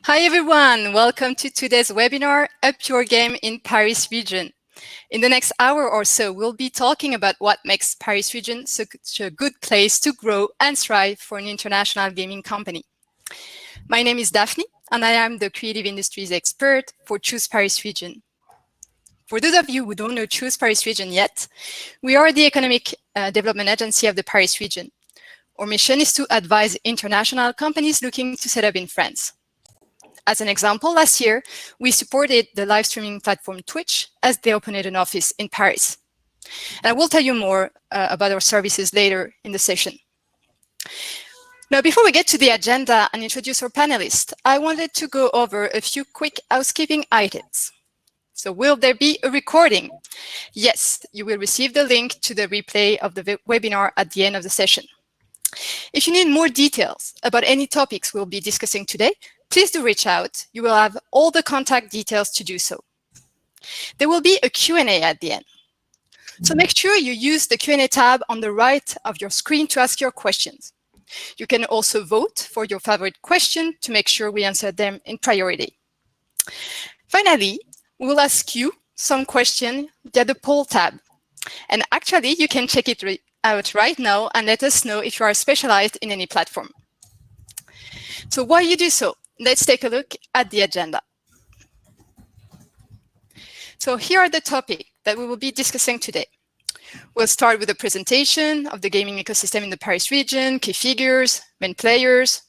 Hi everyone, welcome to today's webinar, Up Your Game in Paris region. In the next hour or so, we'll be talking about what makes Paris region such a good place to grow and thrive for an international gaming company. My name is Daphne, and I am the creative industries expert for Choose Paris region. For those of you who don't know Choose Paris region yet, we are the economic development agency of the Paris region. Our mission is to advise international companies looking to set up in France. As an example, last year, we supported the live streaming platform Twitch as they opened an office in Paris. And I will tell you more about our services later in the session. Now, before we get to the agenda and introduce our panelists, I wanted to go over a few quick housekeeping items. So will there be a recording? Yes, you will receive the link to the replay of the webinar at the end of the session. If you need more details about any topics we'll be discussing today, please do reach out. You will have all the contact details to do so. There will be a Q&A at the end. So make sure you use the Q&A tab on the right of your screen to ask your questions. You can also vote for your favorite question to make sure we answer them in priority. Finally, we will ask you some questions via the poll tab. And actually, you can check it out right now and let us know if you are specialized in any platform. So while you do so, let's take a look at the agenda. So here are the topics that we will be discussing today. We'll start with a presentation of the gaming ecosystem in the Paris region, key figures, main players.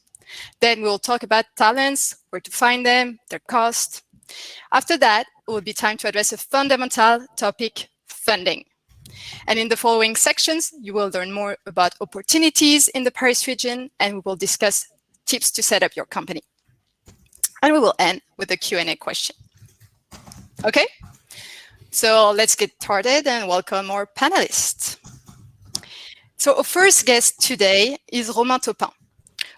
Then we'll talk about talents, where to find them, their cost. After that, it will be time to address a fundamental topic, funding. And in the following sections, you will learn more about opportunities in the Paris region, and we will discuss tips to set up your company. And we will end with a Q&A question. Okay, so let's get started and welcome our panelists. So our first guest today is Romain Taupin.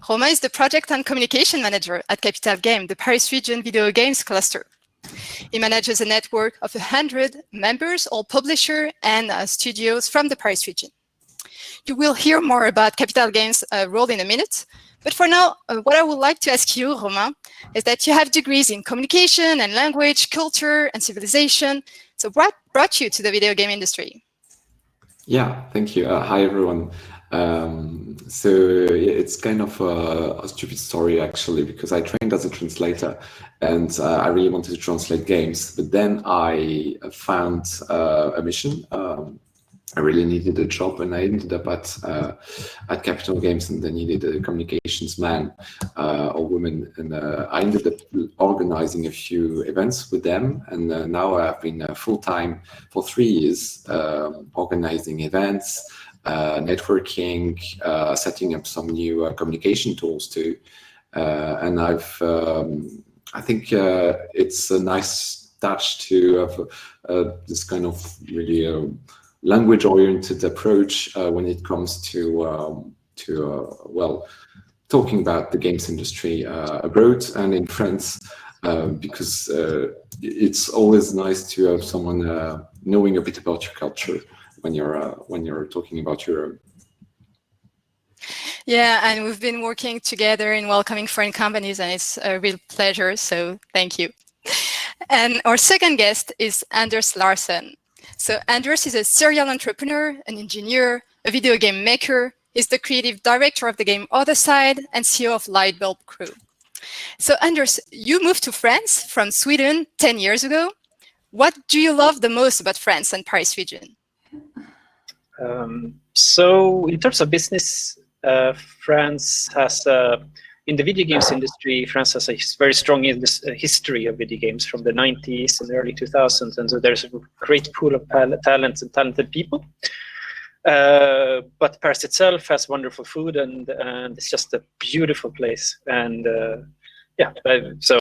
Romain is the project and communication manager at Capital Game, the Paris region video games cluster. He manages a network of 100 members, all publishers and studios from the Paris region. You will hear more about Capital Game's role in a minute. But for now, what I would like to ask you, Romain, is that you have degrees in communication and language, culture and civilization. So what brought you to the video game industry? Yeah, thank you. Hi, everyone. So it's kind of a stupid story, actually, because I trained as a translator and I really wanted to translate games. But then I found a mission. I really needed a job, and I ended up at Capital Games, and they needed a communications man or woman, and I ended up organizing a few events with them, and now I've been full-time for 3 years organizing events, networking, setting up some new communication tools too, and I think it's a nice touch to have this kind of really language-oriented approach when it comes to well, talking about the games industry abroad and in France, because it's always nice to have someone knowing a bit about your culture when you're talking about Europe. Yeah, and we've been working together in welcoming foreign companies, and it's a real pleasure. So thank you. And our second guest is Anders Larsson. So Anders is a serial entrepreneur, an engineer, a video game maker. He's the creative director of the game Other Side and CEO of Lightbulb crew. So Anders, you moved to France from Sweden 10 years ago. What do you love the most about France and Paris region? So in terms of business, France has in the video games industry, France has a very strong history of video games from the 90s and the early 2000s, and so there's a great pool of talents and talented people. But Paris itself has wonderful food, and it's just a beautiful place. And so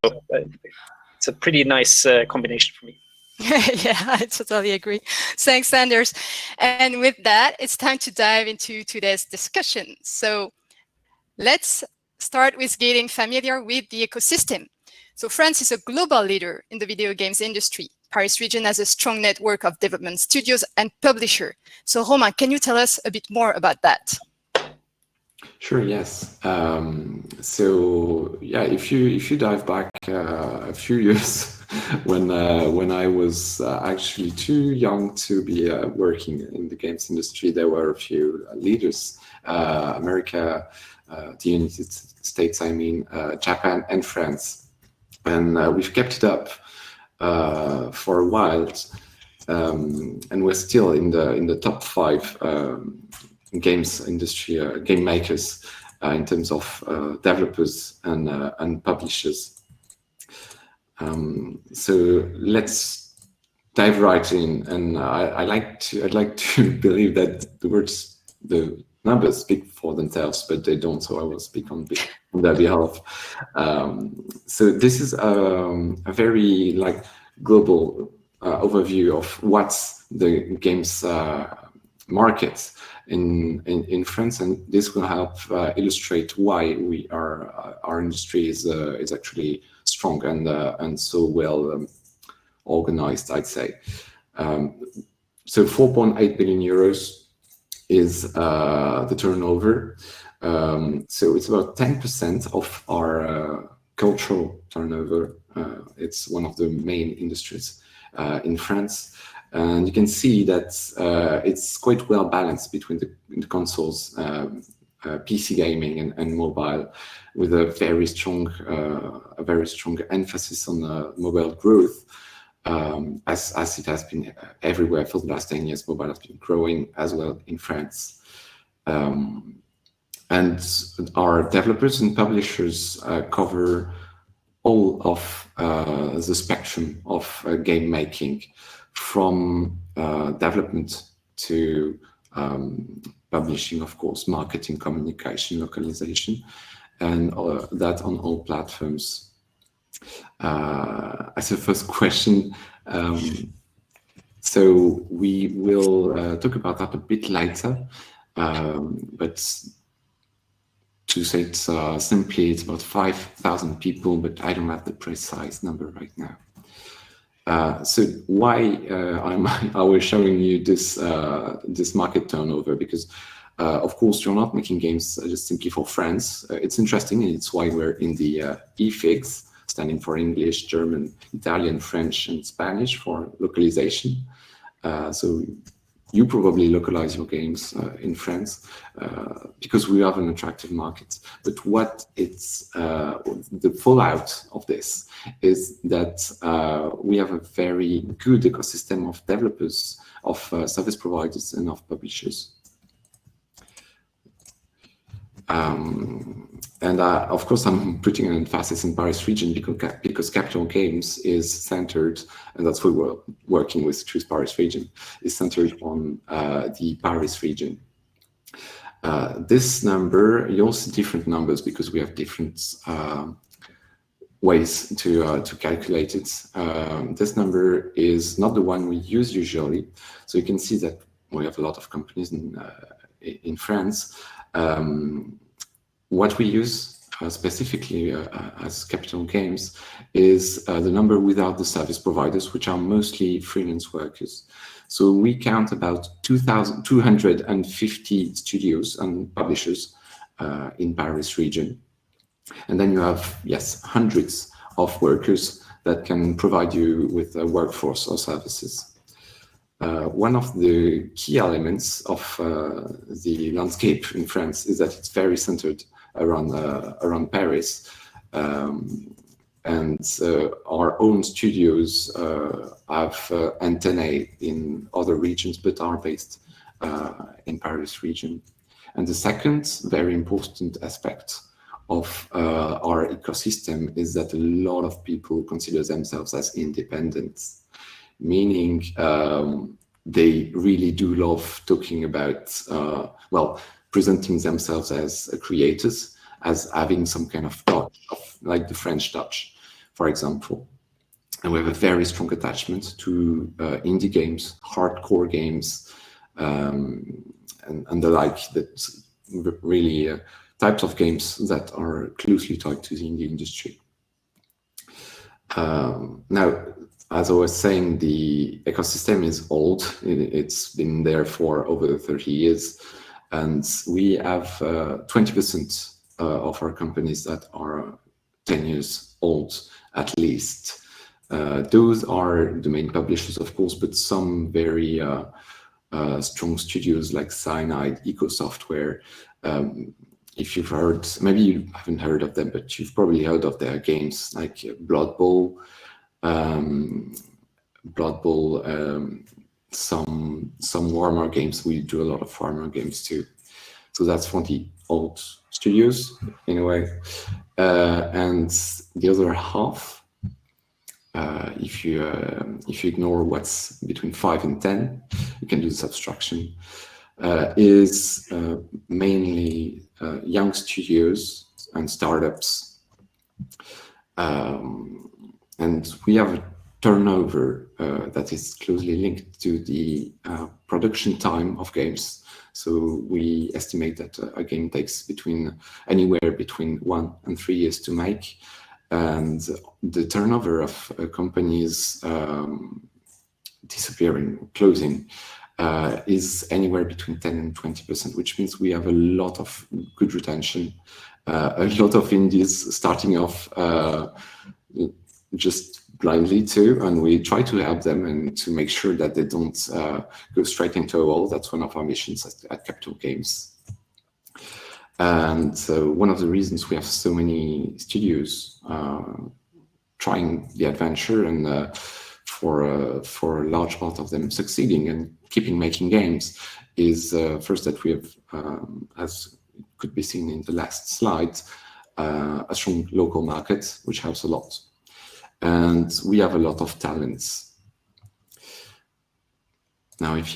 it's a pretty nice combination for me. Yeah, I totally agree. Thanks, Anders. And with that, it's time to dive into today's discussion. So let's start with getting familiar with the ecosystem. So France is a global leader in the video games industry. Paris region has a strong network of development studios and publishers. So Romain, can you tell us a bit more about that? Sure. Yes. So yeah, if you dive back a few years, when I was actually too young to be working in the games industry, there were a few leaders, America, the United States, I mean, Japan and France, and we've kept it up for a while, and we're still in the top five. Games industry, game makers, in terms of developers and publishers. So let's dive right in, and I'd like to believe that the numbers speak for themselves, but they don't. So I will speak on their behalf. So this is a very global overview of what's the games market in France, and this will help illustrate why our industry is actually strong and so well organized, I'd say. So 4.8 billion euros is the turnover. So it's about 10% of our cultural turnover. It's one of the main industries in France. And you can see that it's quite well balanced between the consoles, PC gaming and mobile, with a very strong emphasis on mobile growth, as it has been everywhere for the last 10 years. Mobile has been growing as well in France. And our developers and publishers cover all of the spectrum of game making, from development to publishing, of course, marketing, communication, localization, and that on all platforms. As a first question, so we will talk about that a bit later, but to say it simply, it's about 5,000 people, but I don't have the precise number right now. So why are we showing you this market turnover? Because of course you're not making games just simply for France. It's interesting, and it's why we're in the EFIGs, standing for English, German, Italian, French, and Spanish for localization. So you probably localize your games in France because we have an attractive market. But what it's the fallout of this is that we have a very good ecosystem of developers, of service providers, and of publishers. And of course, I'm putting an emphasis in Paris region because Capital Games is centered, and that's what we're working with, Choose Paris region, is centered on the Paris region. This number, you'll see different numbers because we have different ways to calculate it. This number is not the one we use usually. So you can see that we have a lot of companies in France. What we use specifically as Capital Games is the number without the service providers, which are mostly freelance workers. So we count about 250 studios and publishers in Paris region. And then you have, yes, hundreds of workers that can provide you with a workforce or services. One of the key elements of the landscape in France is that it's very centered around Paris, and our own studios have antennae in other regions, but are based in Paris region. And the second very important aspect of our ecosystem is that a lot of people consider themselves as independent, meaning they really do love talking about, presenting themselves as creators, as having some kind of touch, like the French touch, for example. And we have a very strong attachment to indie games, hardcore games, and the like, that really types of games that are closely tied to the indie industry. Now, as I was saying, the ecosystem is old. It's been there for over 30 years. And we have 20% of our companies that are 10 years old at least. Those are the main publishers, of course, but some very strong studios like Cyanide, Eco Software. If you've heard, maybe you haven't heard of them, but you've probably heard of their games like Blood Bowl, some Warhammer games. We do a lot of Warhammer games too. So that's for the old studios in a way. And the other half, if you ignore what's between 5 and 10, you can do this abstraction, is mainly young studios and startups. And we have a turnover that is closely linked to the production time of games. So we estimate that a game takes anywhere between 1 and 3 years to make. And the turnover of companies disappearing, closing, is anywhere between 10 and 20%, which means we have a lot of good retention, a lot of indies starting off just blindly too, and we try to help them and to make sure that they don't go straight into a wall. That's one of our missions at Capital Games. And so one of the reasons we have so many studios trying the adventure and for a large part of them succeeding and keeping making games is first that we have, as could be seen in the last slide, a strong local market, which helps a lot. And we have a lot of talents. Now, if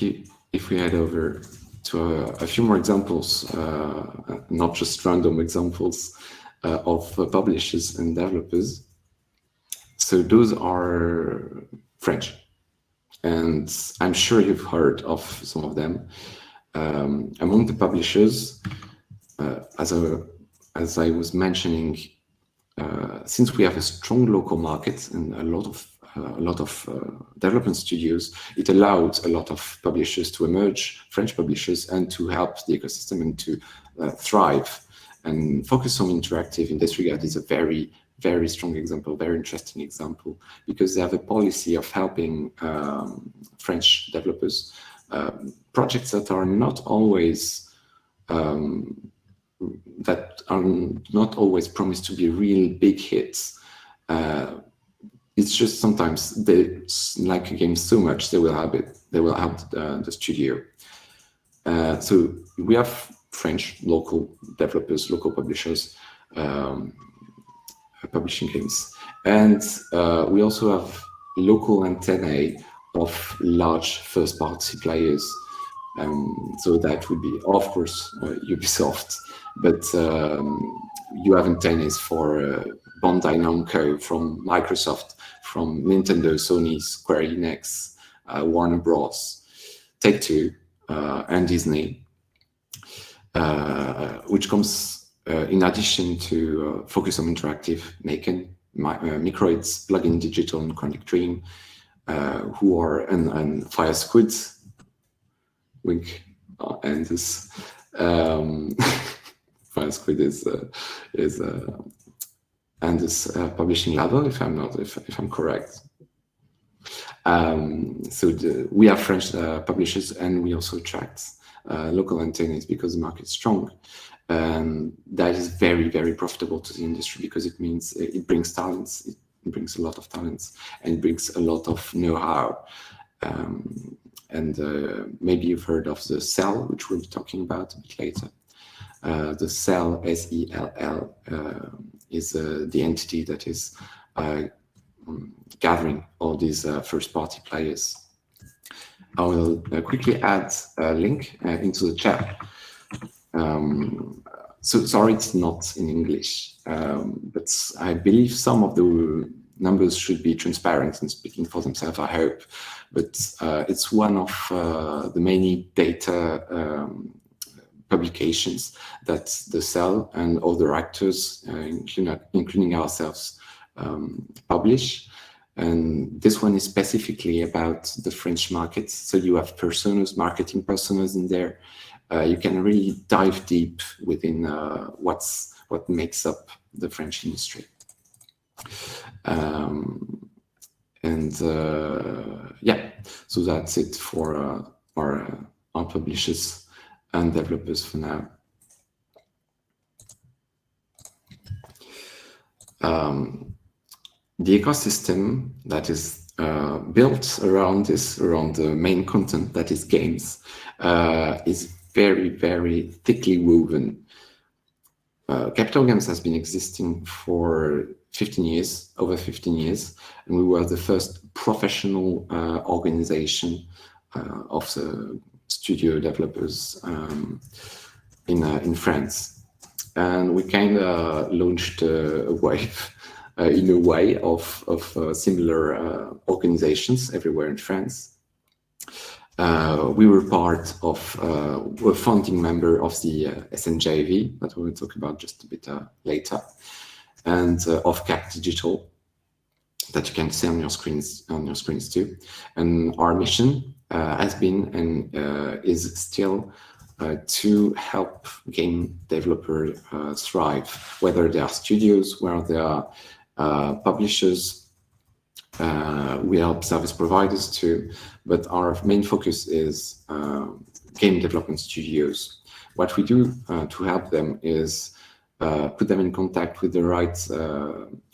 we head over to a few more examples, not just random examples of publishers and developers. So those are French, and I'm sure you've heard of some of them. Among the publishers, as I was mentioning, since we have a strong local market and a lot of development studios, it allowed a lot of publishers to emerge, French publishers, and to help the ecosystem and to thrive. And Focus on Interactive in this regard is a very, very strong example, very interesting example, because they have a policy of helping French developers, projects that are not always promised to be real big hits. It's just sometimes they like a game so much they will help the studio. So we have French local developers, local publishers publishing games, and we also have local antennae of large first-party players. So that would be, of course, Ubisoft, but you have antennae for Bandai Namco from Microsoft, from Nintendo, Sony, Square Enix, Warner Bros, Take-Two, and Disney, which comes in addition to Focus on Interactive, Maken, Microids, Plugin Digital, and Chronic Dream, who are and Fire Squid, wink, and this Fire Squid is and this publishing label, if I'm correct. So we have French publishers, and we also attract local antennas because the market's strong. And that is very, very profitable to the industry because it means it brings talents, it brings a lot of talents, and it brings a lot of know-how. And maybe you've heard of the Cell, which we'll be talking about a bit later. The Cell, S-E-L-L, is the entity that is gathering all these first-party players. I will quickly add a link into the chat. So sorry, it's not in English, but I believe some of the numbers should be transparent and speaking for themselves, I hope. But it's one of the many data publications that the Cell and other actors, including ourselves, publish. And this one is specifically about the French market. So you have personas, marketing personas in there, you can really dive deep within what makes up the French industry. Yeah, so that's it for our publishers and developers for now. The ecosystem that is built around the main content, that is games, is very, very thickly woven. Capital Games has been existing for 15 years, over 15 years, and we were the first professional organization of the studio developers in France. And we kind of launched a wave in a way of similar organizations everywhere in France. We were part of, a founding member of the SNJV, that we will talk about just a bit later, and of Cap Digital, that you can see on your screens too. And our mission has been and is still to help game developers thrive, whether they are studios, whether they are publishers. We help service providers too, but our main focus is game development studios. What we do to help them is put them in contact with the right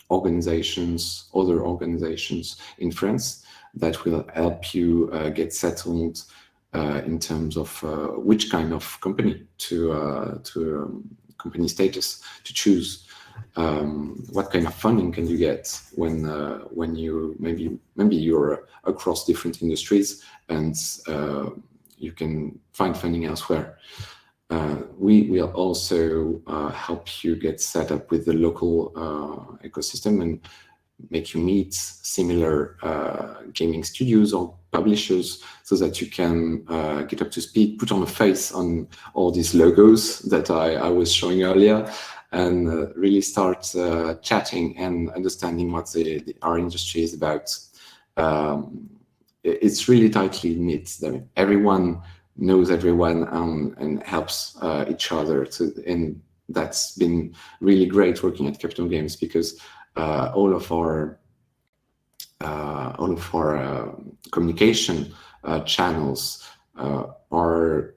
organizations, other organizations in France that will help you get settled in terms of which kind of company to company status to choose. What kind of funding can you get when you maybe you're across different industries and you can find funding elsewhere. We will also help you get set up with the local ecosystem and make you meet similar gaming studios or publishers so that you can get up to speed, put on a face on all these logos that I was showing earlier, and really start chatting and understanding what our industry is about. It's really tightly knit. Everyone knows everyone and helps each other. And that's been really great working at Capital Games, because all of our communication channels are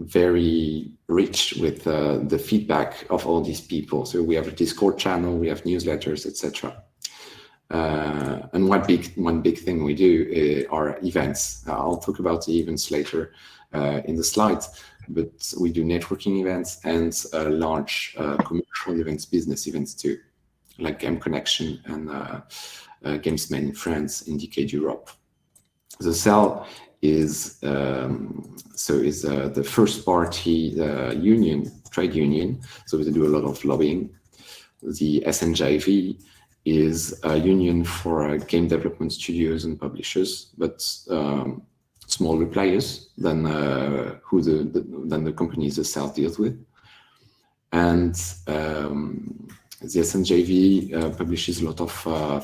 very rich with the feedback of all these people. So we have a Discord channel, we have newsletters, etc. And one big thing we do are events. I'll talk about the events later in the slides, but we do networking events and large commercial events, business events too, like Game Connection and Games Made in France, Indicate Europe. The cell is the first party trade union, so they do a lot of lobbying. The SNJV is a union for game development studios and publishers, but smaller players than the companies the cell deals with. And the SNJV publishes a lot of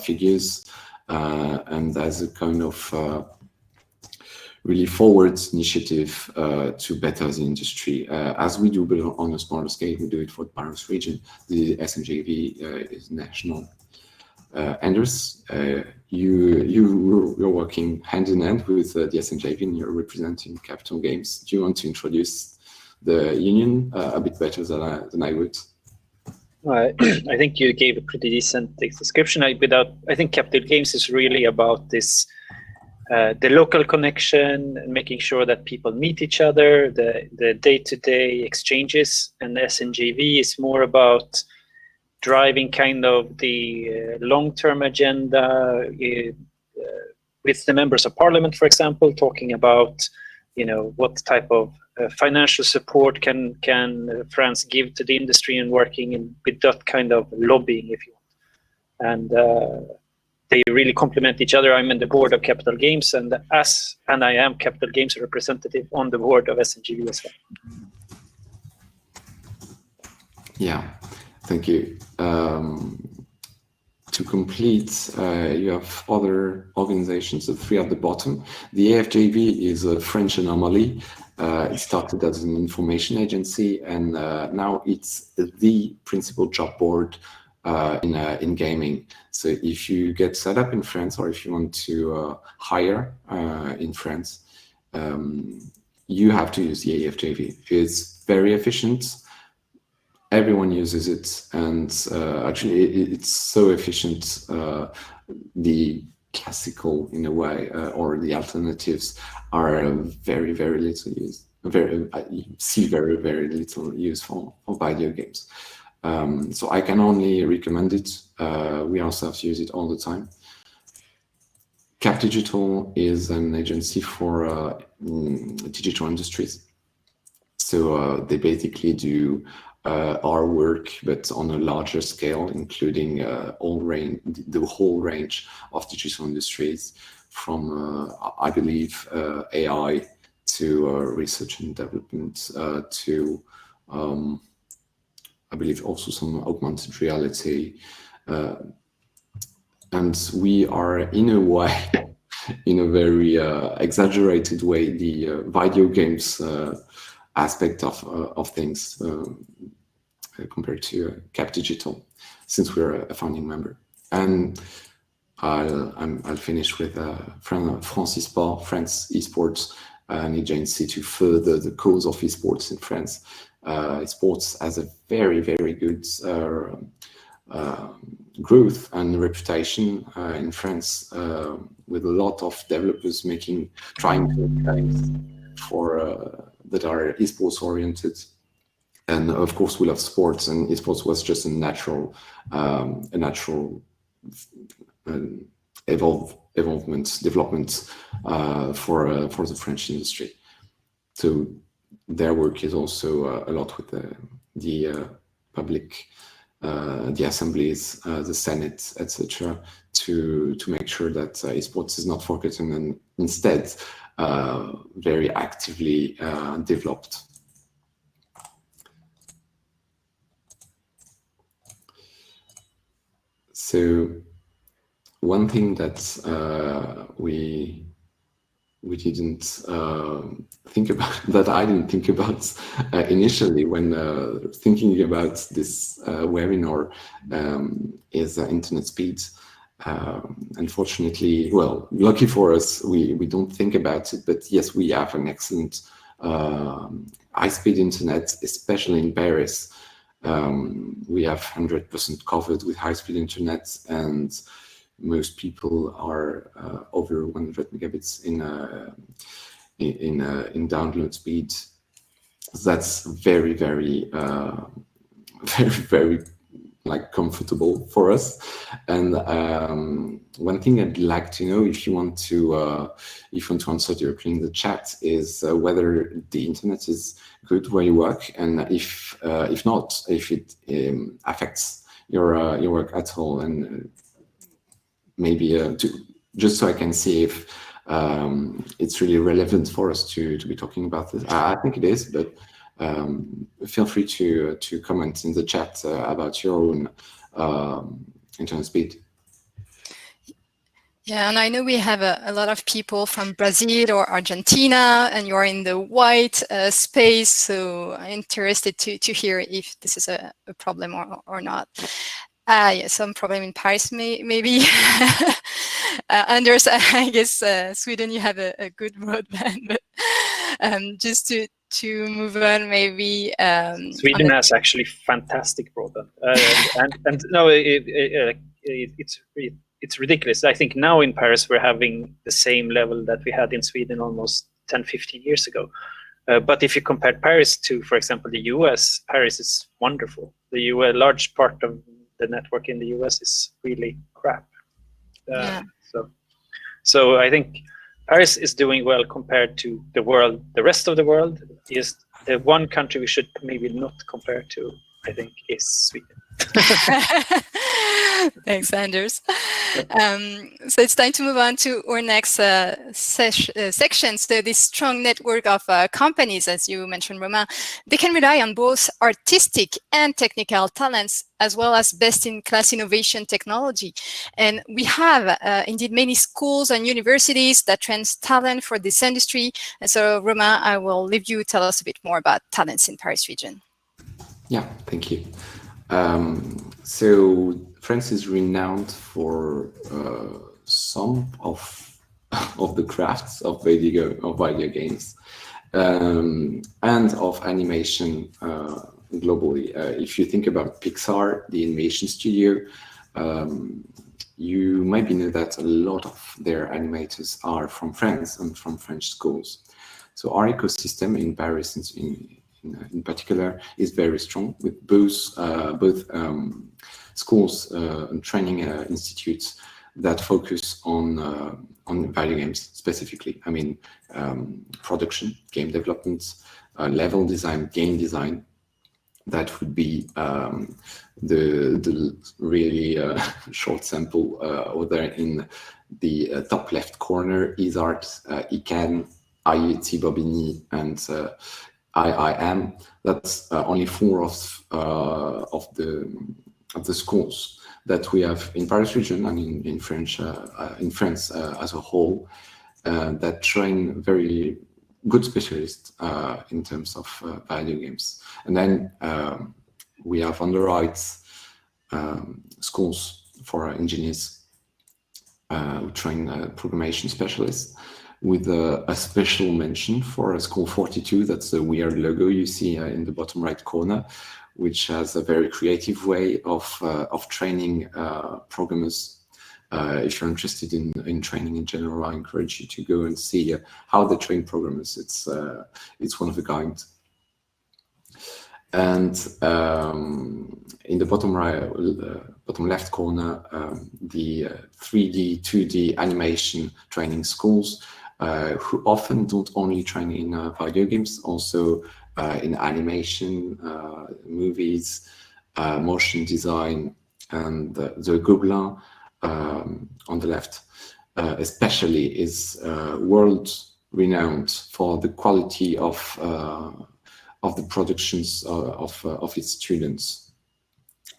figures and as a kind of really forward initiative to better the industry. As we do, but on a smaller scale, we do it for the Paris region. The SNJV is national. Anders, you're working hand in hand with the SNJV and you're representing Capital Games. Do you want to introduce the union a bit better than I would? I think you gave a pretty decent description. I think Capital Games is really about this, the local connection and making sure that people meet each other, the day-to-day exchanges, and the SNJV is more about driving kind of the long-term agenda with the members of parliament, for example, talking about, what type of financial support can France give to the industry and working with that kind of lobbying, if you want. And they really complement each other. I'm in the board of Capital Games, and I am Capital Games representative on the board of SNJV as well. Yeah, thank you. To complete, you have other organizations, the three at the bottom. The AFJV is a French anomaly. It started as an information agency, and now it's the principal job board in gaming. So if you get set up in France, or if you want to hire in France, you have to use the AFJV. It's very efficient. Everyone uses it, and actually it's so efficient. The classical, in a way, or the alternatives are very, very little used. You see very, very little use for video games. So I can only recommend it. We ourselves use it all the time. Cap Digital is an agency for digital industries. So they basically do our work, but on a larger scale, including the whole range of digital industries, from I believe AI to research and development to I believe also some augmented reality, and we are in a way, in a very exaggerated way, the video games aspect of things compared to Cap Digital, since we're a founding member. And I'll finish with France Esport, France Esports, an agency to further the cause of esports in France. Esports has a very, very good growth and reputation in France, with a lot of developers trying to make games for that are esports oriented. And of course, we love sports, and esports was just a natural development for the French industry. So their work is also a lot with the public, the assemblies, the Senate, etc., to make sure that esports is not forgotten and instead very actively developed. So one thing that we didn't think about, that I didn't think about initially when thinking about this webinar, is internet speed. Unfortunately, well, lucky for us, we don't think about it, but yes, we have an excellent high-speed internet, especially in Paris. We have 100% covered with high-speed internet, and most people are over 100 megabits in download speed. That's very, very, very, very comfortable for us. And one thing I'd like to know, if you want to answer directly in the chat, is whether the internet is good where you work, and if not, if it affects your work at all, and maybe just so I can see if it's really relevant for us to be talking about this. I think it is, but feel free to comment in the chat about your own internet speed. Yeah, and I know we have a lot of people from Brazil or Argentina, and you're in the white space, so I'm interested to hear if this is a problem or not. Yeah, some problem in Paris, maybe. Anders, I guess Sweden, you have a good broadband, but just to move on, maybe. Sweden has actually fantastic broadband, and no, it's ridiculous. I think now in Paris we're having the same level that we had in Sweden almost 10, 15 years ago. But if you compare Paris to, for example, the US, Paris is wonderful. The large part of the network in the US is really crap. Yeah. So I think Paris is doing well compared to the world. The rest of the world is the one country we should maybe not compare to, I think, is Sweden. Thanks, Anders. So it's time to move on to our next section. So this strong network of companies, as you mentioned, Romain, they can rely on both artistic and technical talents, as well as best-in-class innovation technology. And we have indeed many schools and universities that train talent for this industry. And so, Romain, I will leave you tell us a bit more about talents in Paris region. Yeah, thank you. So France is renowned for some of the crafts of video games and of animation globally. If you think about Pixar, the animation studio, you maybe know that a lot of their animators are from France and from French schools. So our ecosystem in Paris, in particular, is very strong with both schools and training institutes that focus on video games specifically. I mean, production, game development, level design, game design. That would be the really short sample over there in the top left corner. ISART, ICANN, IUT Bobigny, and IIM. That's only 4 of the schools that we have in Paris region and in France as a whole that train very good specialists in terms of video games. And then we have on the right schools for engineers who train programmation specialists, with a special mention for School 42. That's the weird logo you see in the bottom right corner, which has a very creative way of training programmers. If you're interested in training in general, I encourage you to go and see how they train programmers. It's one of a kind. And in the bottom left corner, the 3D, 2D animation training schools, who often don't only train in video games, also in animation, movies, motion design, and the Gobelin on the left especially is world renowned for the quality of the productions of its students,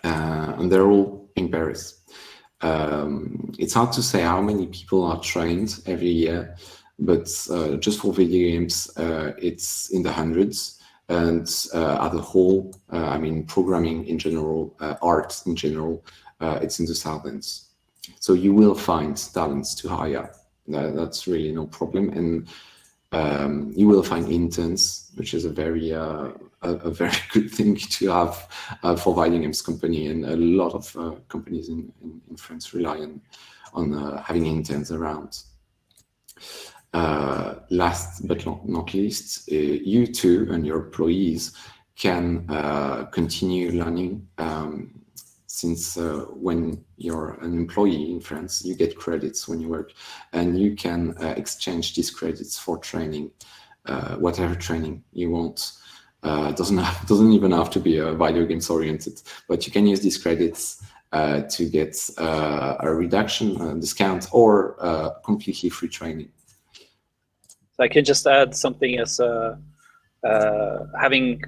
and they're all in Paris. It's hard to say how many people are trained every year, but just for video games, it's in the hundreds. And as a whole, I mean, programming in general, art in general, it's in the thousands. So you will find talents to hire. That's really no problem. And you will find interns, which is a very good thing to have for video games company. And a lot of companies in France rely on having interns around. Last but not least, you too and your employees can continue learning, since when you're an employee in France, you get credits when you work, and you can exchange these credits for training, whatever training you want. Doesn't even have to be video games oriented, but you can use these credits to get a reduction, a discount, or completely free training. So I can just add something as having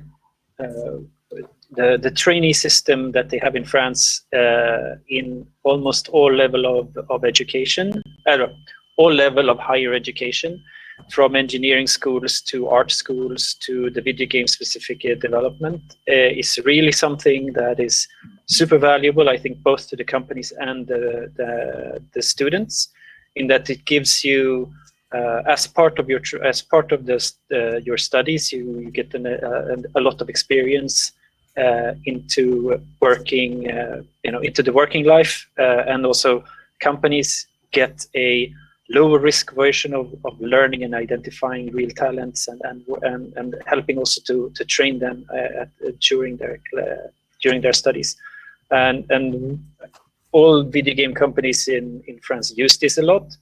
the trainee system that they have in France in almost all level of education, all level of higher education, from engineering schools to art schools to the video game specific development, is really something that is super valuable, I think, both to the companies and the students, in that it gives you as part of your studies, you get a lot of experience into working, into the working life, and also companies get a lower risk version of learning and identifying real talents, and helping also to train them during their studies, and all video game companies in France use this a lot.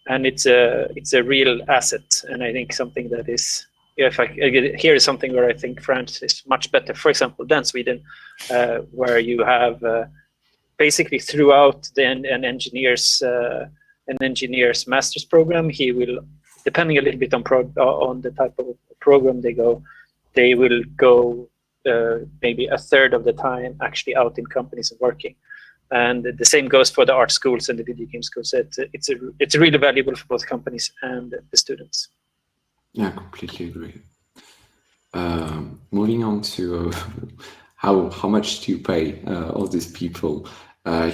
And it's a real asset, and I think something that is, here is something where I think France is much better, for example, than Sweden, where you have basically throughout an engineer's master's program, he will, depending a little bit on the type of program they will go maybe a third of the time actually out in companies and working. And the same goes for the art schools and the video game schools. It's really valuable for both companies and the students. Yeah, I completely agree. Moving on to how much do you pay all these people?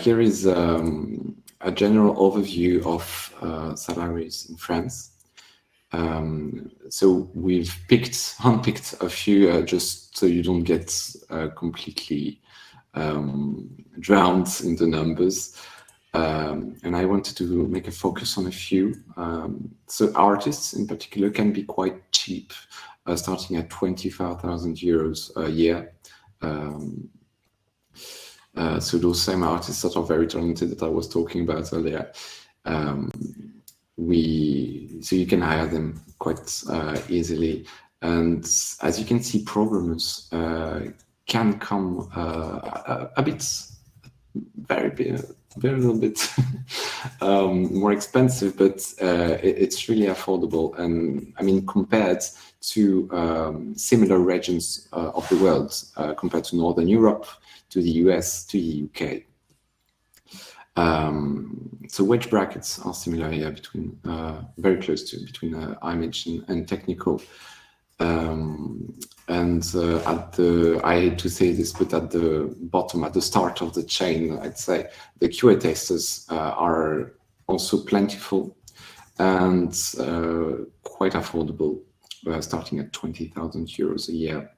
Here is a general overview of salaries in France. So we've handpicked a few just so you don't get completely drowned in the numbers. And I wanted to make a focus on a few. So artists in particular can be quite cheap, starting at 25,000 euros a year. So those same artists that are very talented that I was talking about earlier, so you can hire them quite easily. And as you can see, programmers can come a bit, very little bit more expensive, but it's really affordable. And I mean, compared to similar regions of the world, compared to Northern Europe, to the US, to the UK. So wage brackets are similar here between very close to between image and technical. And I hate to say this, but at the bottom, at the start of the chain, I'd say the QA testers are also plentiful and quite affordable, starting at 20,000 euros a year.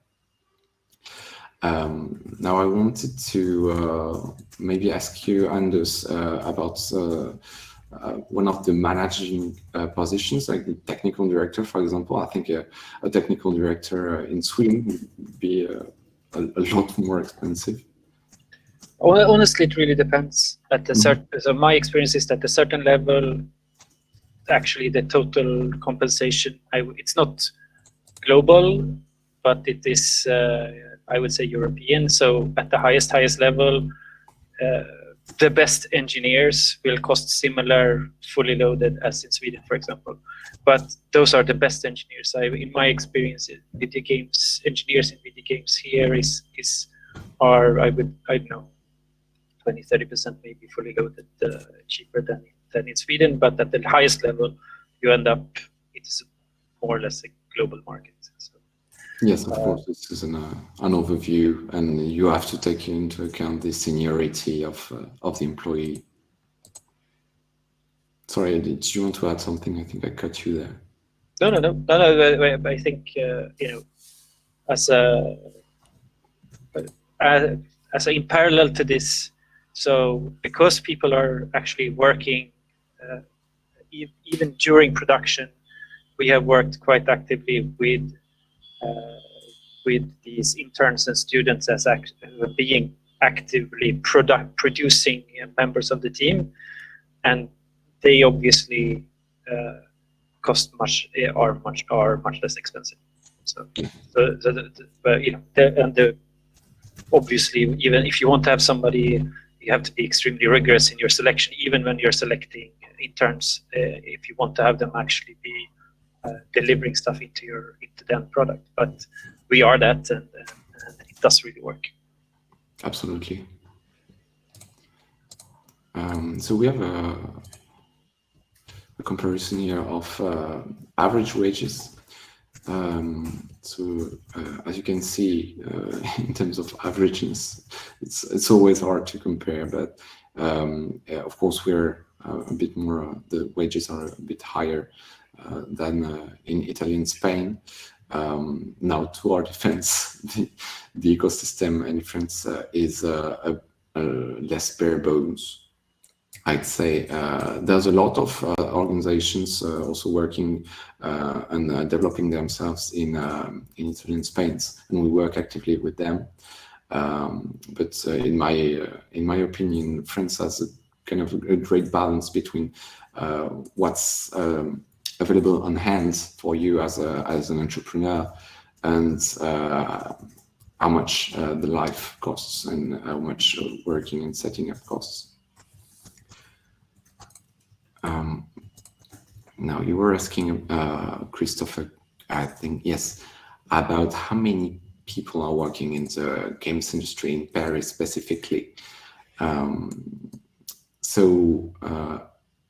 Now I wanted to maybe ask you, Anders, about one of the managing positions, like the technical director, for example. I think a technical director in Sweden would be a lot more expensive. Honestly, it really depends. At a certain, so my experience is that at a certain level, actually the total compensation, it's not global, but it is, I would say, European. So at the highest level, the best engineers will cost similar fully loaded as in Sweden, for example. But those are the best engineers. In my experience, video games engineers in video games here are I don't know, 20-30% maybe fully loaded, cheaper than in Sweden. But at the highest level, you end up, it's more or less a global market. So, yes, of course, this is an overview, and you have to take into account the seniority of the employee. Sorry, did you want to add something? I think I cut you there. No. I think as in parallel to this, so because people are actually working even during production, we have worked quite actively with these interns and students as being actively producing members of the team, and they obviously cost are much less expensive. So obviously, even if you want to have somebody, you have to be extremely rigorous in your selection, even when you're selecting interns. If you want to have them actually be delivering stuff into the end product, but we are that, and it does really work. Absolutely. So we have a comparison here of average wages. So as you can see, in terms of averageness, it's always hard to compare, but of course we're a bit more, the wages are a bit higher than in Italy and Spain. Now, to our defense, the ecosystem in France is less bare bones. I'd say there's a lot of organizations also working and developing themselves in Italy and Spain, and we work actively with them. But in my opinion, France has a kind of a great balance between what's available on hand for you as an entrepreneur, and how much the life costs and how much working and setting up costs. Now you were asking, Christopher, I think, yes, about how many people are working in the games industry in Paris specifically.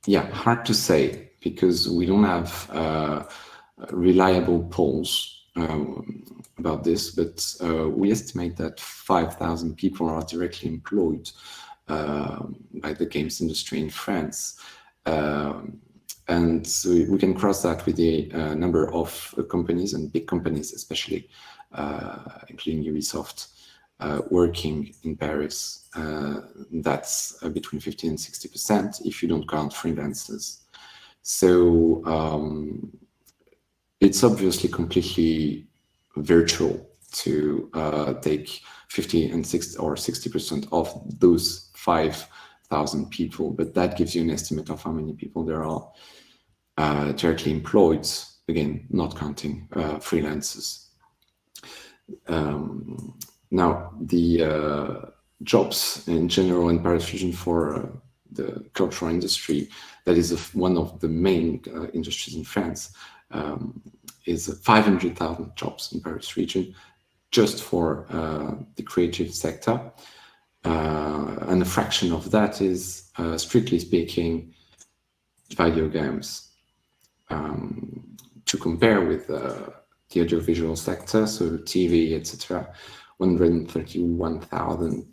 Yeah, hard to say because we don't have reliable polls about this, but we estimate that 5,000 people are directly employed by the games industry in France. And so we can cross that with the number of companies and big companies, especially, including Ubisoft, working in Paris. That's between 50 and 60% if you don't count freelancers. So it's obviously completely virtual to take 50 and 60 or 60% of those 5,000 people, but that gives you an estimate of how many people there are directly employed, again, not counting freelancers. Now, the jobs in general in Paris region for the cultural industry, that is one of the main industries in France, is 500,000 jobs in Paris region just for the creative sector. And a fraction of that is, strictly speaking, video games. To compare with the audiovisual sector, so TV, etc., 131,000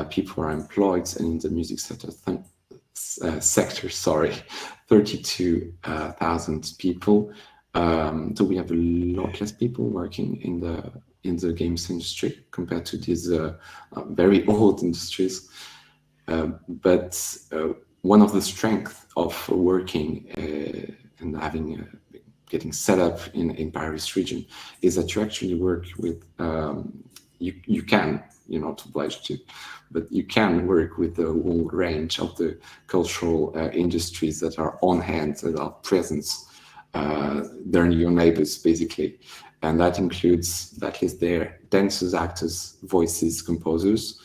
people are employed, and in the music sector, 32,000 people. So we have a lot less people working in the games industry compared to these very old industries. But one of the strengths of working and getting set up in Paris region is that you actually work with, you can, you're not obliged to, but you can work with the whole range of the cultural industries that are on hand, that are present. They're your neighbors, basically. And that includes, that is their dancers, actors, voices, composers,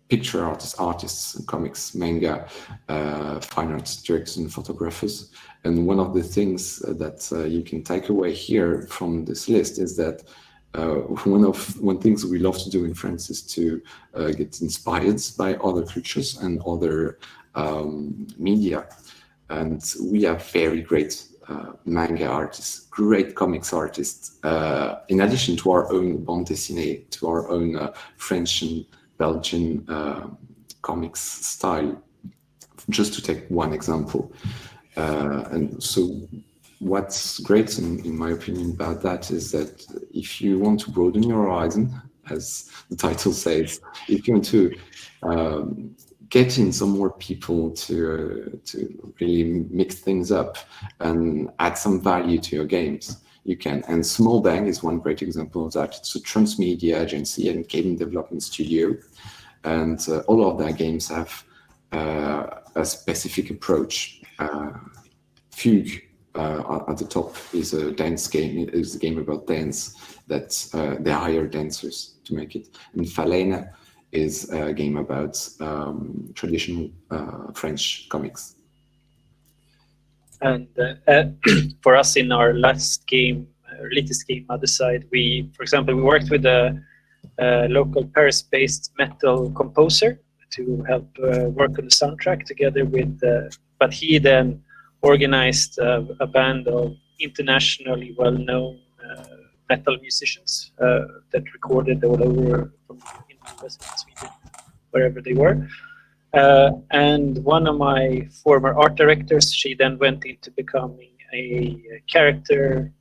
picture artists, comics, manga, fine arts directors and photographers. And one of the things that you can take away here from this list is that one things we love to do in France is to get inspired by other cultures and other media. And we have very great manga artists, great comics artists, in addition to our own bande dessinée, to our own French and Belgian comics style, just to take one example. And so what's great, in my opinion, about that is that if you want to broaden your horizon, as the title says, if you want to get in some more people to really mix things up and add some value to your games, you can. And Small Bang is one great example of that. It's a transmedia agency and game development studio. And all of their games have a specific approach. Fugue at the top is a dance game. It is a game about dance that they hire dancers to make it. And Falena is a game about traditional French comics. And for us in our latest game, Other Side, for example, we worked with a local Paris-based metal composer to help work on the soundtrack together with, but he then organized a band of internationally well-known metal musicians that recorded all over from in the US and Sweden, wherever they were. And one of my former art directors, she then went into becoming a character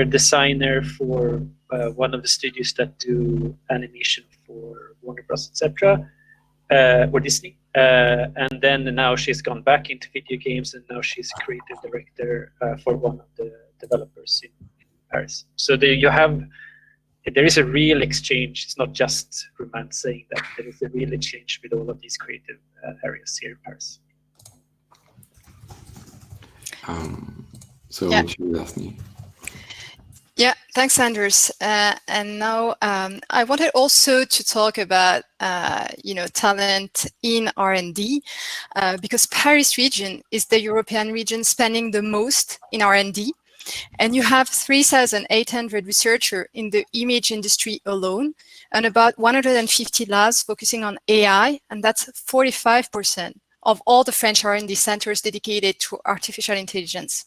designer for one of the studios that do animation for Warner Bros. Etc. Or Disney. And then now she's gone back into video games, and now she's a creative director for one of the developers in Paris. So there is a real exchange. It's not just Romain saying that. There is a real exchange with all of these creative areas here in Paris. So yeah. To you, Daphne. Yeah, thanks, Anders. And now I wanted also to talk about, talent in R&D, because Paris region is the European region spending the most in R&D. And you have 3,800 researchers in the image industry alone, and about 150 labs focusing on AI, and that's 45% of all the French R&D centers dedicated to artificial intelligence.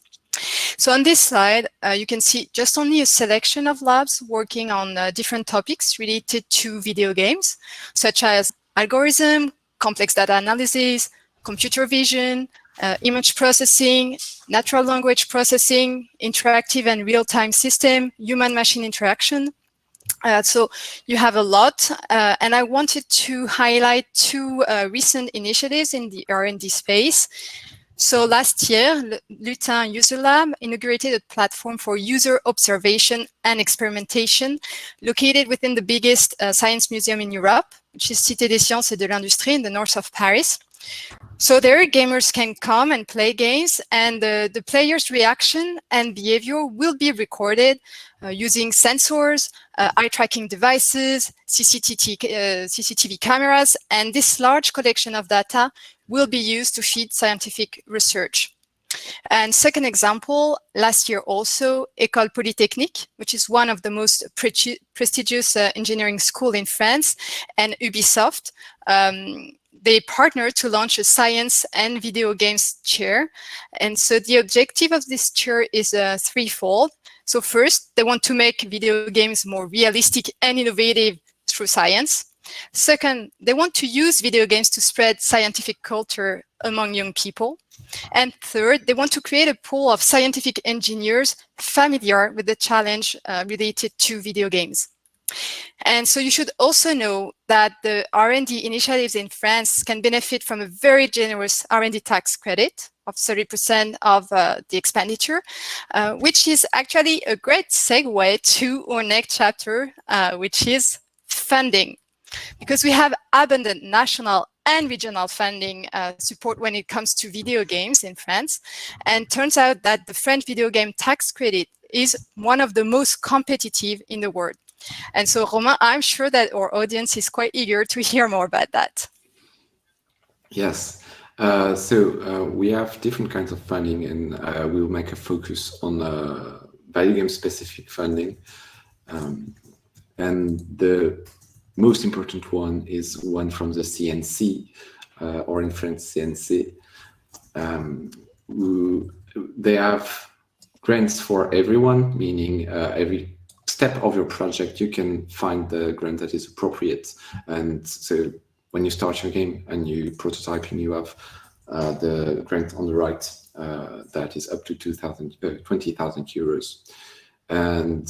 So on this slide, you can see just only a selection of labs working on different topics related to video games, such as algorithm, complex data analysis, computer vision, image processing, natural language processing, interactive and real-time system, human-machine interaction. So you have a lot, and I wanted to highlight two recent initiatives in the R&D space. So last year, Lutin User Lab inaugurated a platform for user observation and experimentation located within the biggest science museum in Europe, which is Cité des Sciences et de l'Industrie in the north of Paris. So there, gamers can come and play games, and the player's reaction and behavior will be recorded using sensors, eye tracking devices, CCTV cameras, and this large collection of data will be used to feed scientific research. And second example, last year also, École Polytechnique, which is one of the most prestigious engineering school in France, and Ubisoft, they partnered to launch a science and video games chair. And so the objective of this chair is threefold. So first, they want to make video games more realistic and innovative through science. Second, they want to use video games to spread scientific culture among young people. And third, they want to create a pool of scientific engineers familiar with the challenge related to video games. And so you should also know that the R&D initiatives in France can benefit from a very generous R&D tax credit of 30% of the expenditure, which is actually a great segue to our next chapter, which is funding. Because we have abundant national and regional funding support when it comes to video games in France. And turns out that the French video game tax credit is one of the most competitive in the world. And so, Romain, I'm sure that our audience is quite eager to hear more about that. Yes. We have different kinds of funding, and we will make a focus on video game specific funding. And the most important one is one from the CNC, or in French, CNC. They have grants for everyone, meaning every step of your project, you can find the grant that is appropriate. And so when you start your game and you prototyping, you have the grant on the right that is up to 20,000 euros. And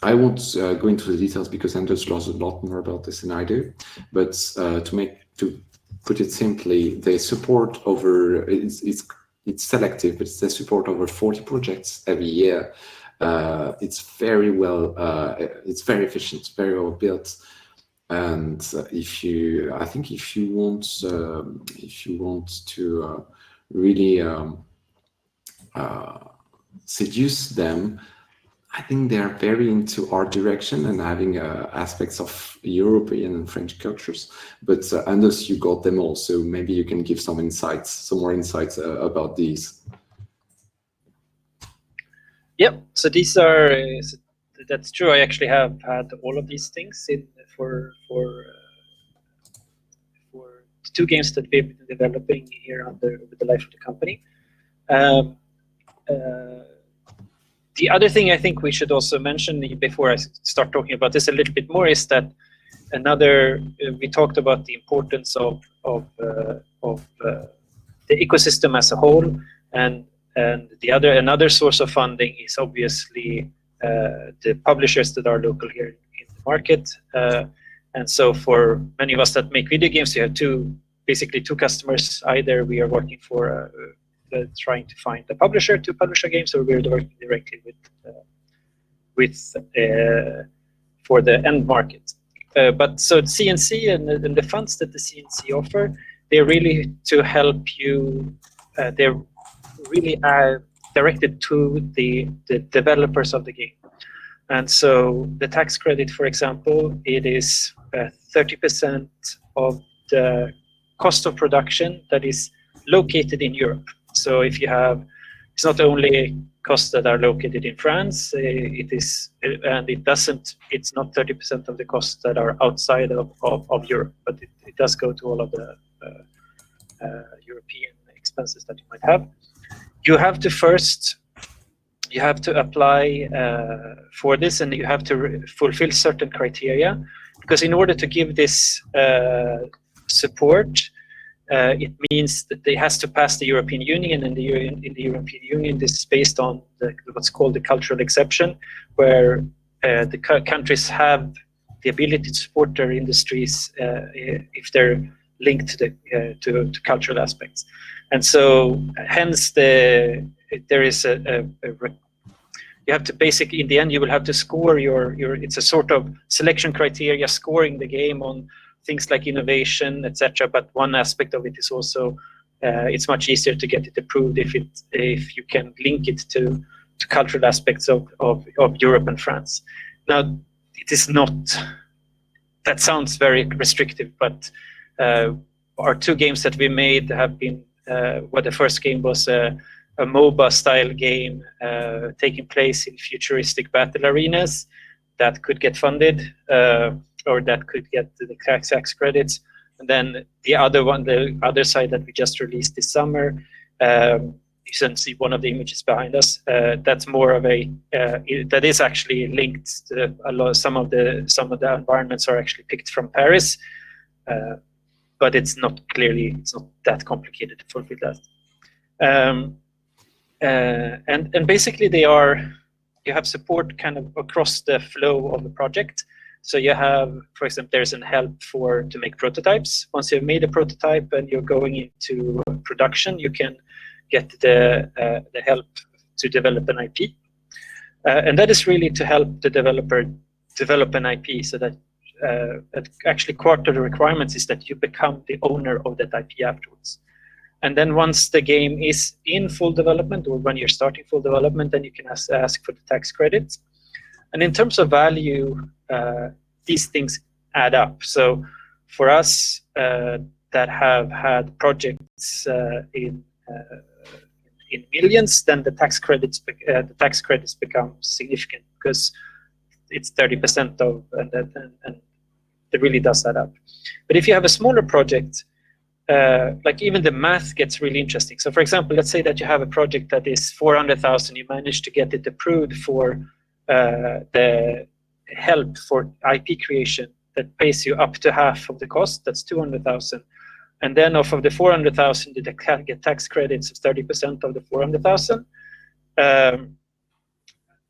I won't go into the details because Anders knows a lot more about this than I do. But to put it simply, they support over, it's selective, but they support over 40 projects every year. It's very well, it's very efficient, very well built. And if you want to really seduce them, I think they are very into art direction and having aspects of European and French cultures. But Anders, you got them all, so maybe you can give some more insights about these. Yep. So these are. That's true. I actually have had all of these things for two games that we've been developing here with the life of the company. The other thing I think we should also mention before I start talking about this a little bit more is that we talked about the importance of the ecosystem as a whole, and another source of funding is obviously the publishers that are local here in the market. And so for many of us that make video games, you have basically two customers. Either we are working for trying to find a publisher to publish our games, or we're working directly for the end market. But so CNC and the funds that the CNC offer, they're really to help you. They're really directed to the developers of the game. And so the tax credit, for example, it is 30% of the cost of production that is located in Europe. So if you have, it's not only costs that are located in France, it's not 30% of the costs that are outside of Europe, but it does go to all of the European expenses that you might have. You have to apply for this, and you have to fulfill certain criteria, because in order to give this support, it means that it has to pass the European Union, and in the European Union, this is based on what's called the cultural exception, where the countries have the ability to support their industries if they're linked to cultural aspects. And so hence there is you have to basically, in the end, you will have to score it's a sort of selection criteria, scoring the game on things like innovation, etc. But one aspect of it is also it's much easier to get it approved if you can link it to cultural aspects of Europe and France. Now, it is not, that sounds very restrictive, but our two games that we made have been, the first game was a MOBA style game taking place in futuristic battle arenas that could get funded or that could get the tax credits. And then the other side that we just released this summer, you can see one of the images behind us. That's more of that is actually linked to some of the environments are actually picked from Paris, but it's not that complicated to fulfill that. And basically you have support kind of across the flow of the project. So you have, for example, there's an help to make prototypes. Once you've made a prototype and you're going into production, you can get the help to develop an IP. And that is really to help the developer develop an IP, so that actually part of the requirements is that you become the owner of that IP afterwards. And then once the game is in full development, or when you're starting full development, then you can ask for the tax credits. And in terms of value, these things add up. So for us that have had projects in millions, then the tax credits become significant, because it's 30% of, and it really does add up. But if you have a smaller project, like even the math gets really interesting. So for example, let's say that you have a project that is 400,000, you manage to get it approved for the help for IP creation that pays you up to half of the cost, that's 200,000. And then off of the 400,000, you get tax credits of 30% of the 400,000.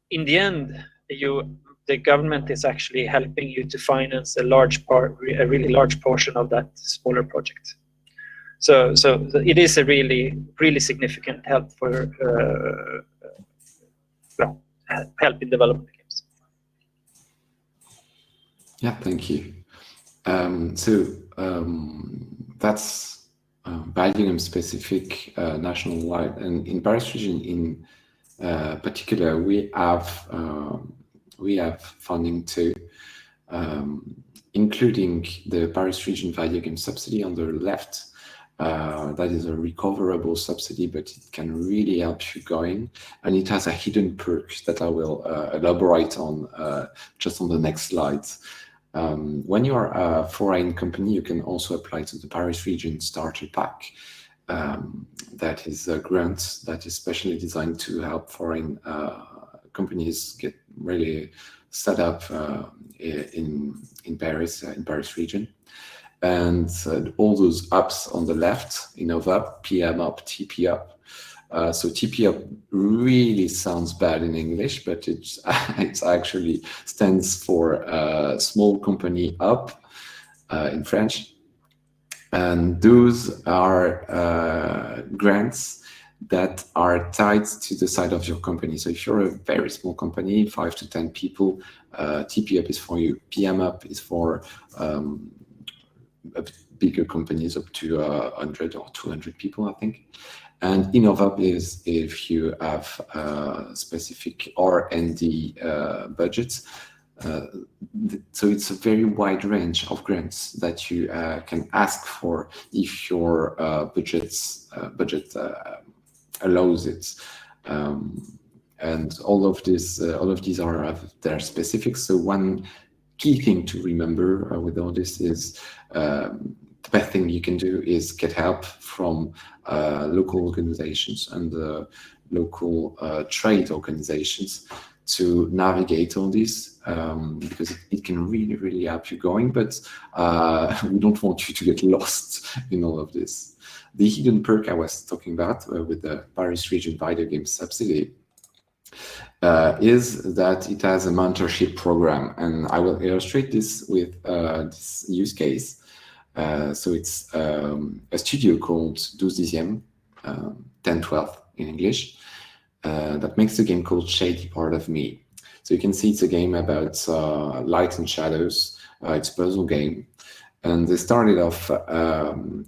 In the end, the government is actually helping you to finance a really large portion of that smaller project. So it is a really, really significant help for help in development games. Yeah, thank you. That's Belgium specific national-wide, and in Paris region in particular, we have funding too, including the Paris region video game subsidy on the left. That is a recoverable subsidy, but it can really help you going, and it has a hidden perk that I will elaborate on just on the next slides. When you are a foreign company, you can also apply to the Paris region starter pack. That is a grant that is specially designed to help foreign companies get really set up in Paris region. And all those ups on the left, Innova, PM up, TP up. So TP up really sounds bad in English, but it actually stands for small company up in French. And those are grants that are tied to the size of your company. So if you're a very small company, 5 to 10 people, TP up is for you. PM up is for bigger companies up to 100 or 200 people, I think. And InnovUp is if you have specific R&D budgets. So it's a very wide range of grants that you can ask for if your budget allows it. And all of these are their specifics. So one key thing to remember with all this is the best thing you can do is get help from local organizations and local trade organizations to navigate all this, because it can really help you going, but we don't want you to get lost in all of this. The hidden perk I was talking about with the Paris Region Video Game Subsidy is that it has a mentorship program, and I will illustrate this with this use case. So it's a studio called 12 10/12 in English, that makes a game called Shady Part of Me. So you can see it's a game about light and shadows. It's a puzzle game. And they started off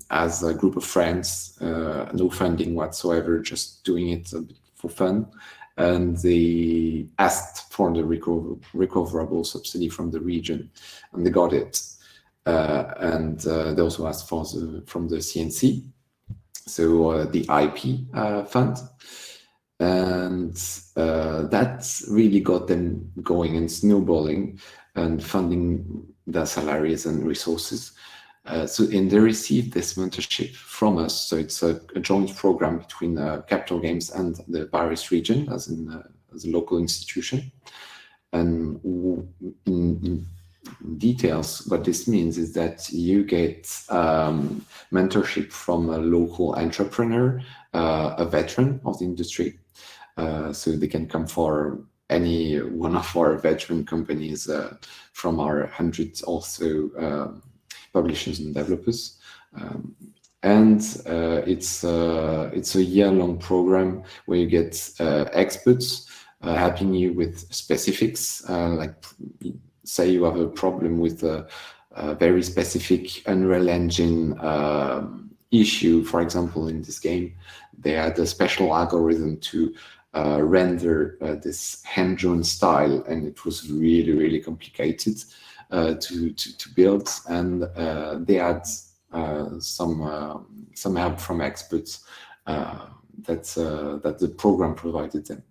as a group of friends, no funding whatsoever, just doing it a bit for fun. And they asked for the recoverable subsidy from the region, and they got it. And they also asked for from the CNC, so the IP fund. And that really got them going and snowballing and funding their salaries and resources. And they received this mentorship from us. So it's a joint program between Capital Games and the Paris region as a local institution. And in details, what this means is that you get mentorship from a local entrepreneur, a veteran of the industry. So they can come for any one of our veteran companies from our hundreds also publishers and developers. And it's a year-long program where you get experts helping you with specifics, like say you have a problem with a very specific Unreal Engine issue. For example, in this game, they had a special algorithm to render this hand-drawn style, and it was really complicated to build. And they had some help from experts that the program provided them.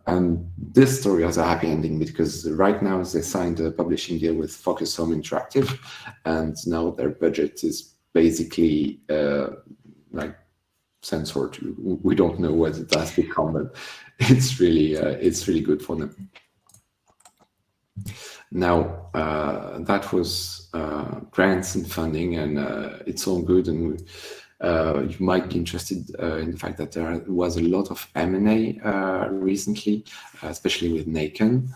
And this story has a happy ending because right now they signed a publishing deal with Focus Home Interactive, and now their budget is basically like censored. We don't know what it has become, but it's really good for them. Now that was grants and funding, and it's all good, and you might be interested in the fact that there was a lot of M&A recently, especially with Naken,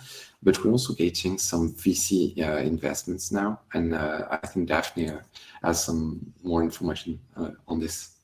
but we're also getting some VC investments now, and I think Daphne has some more information on this.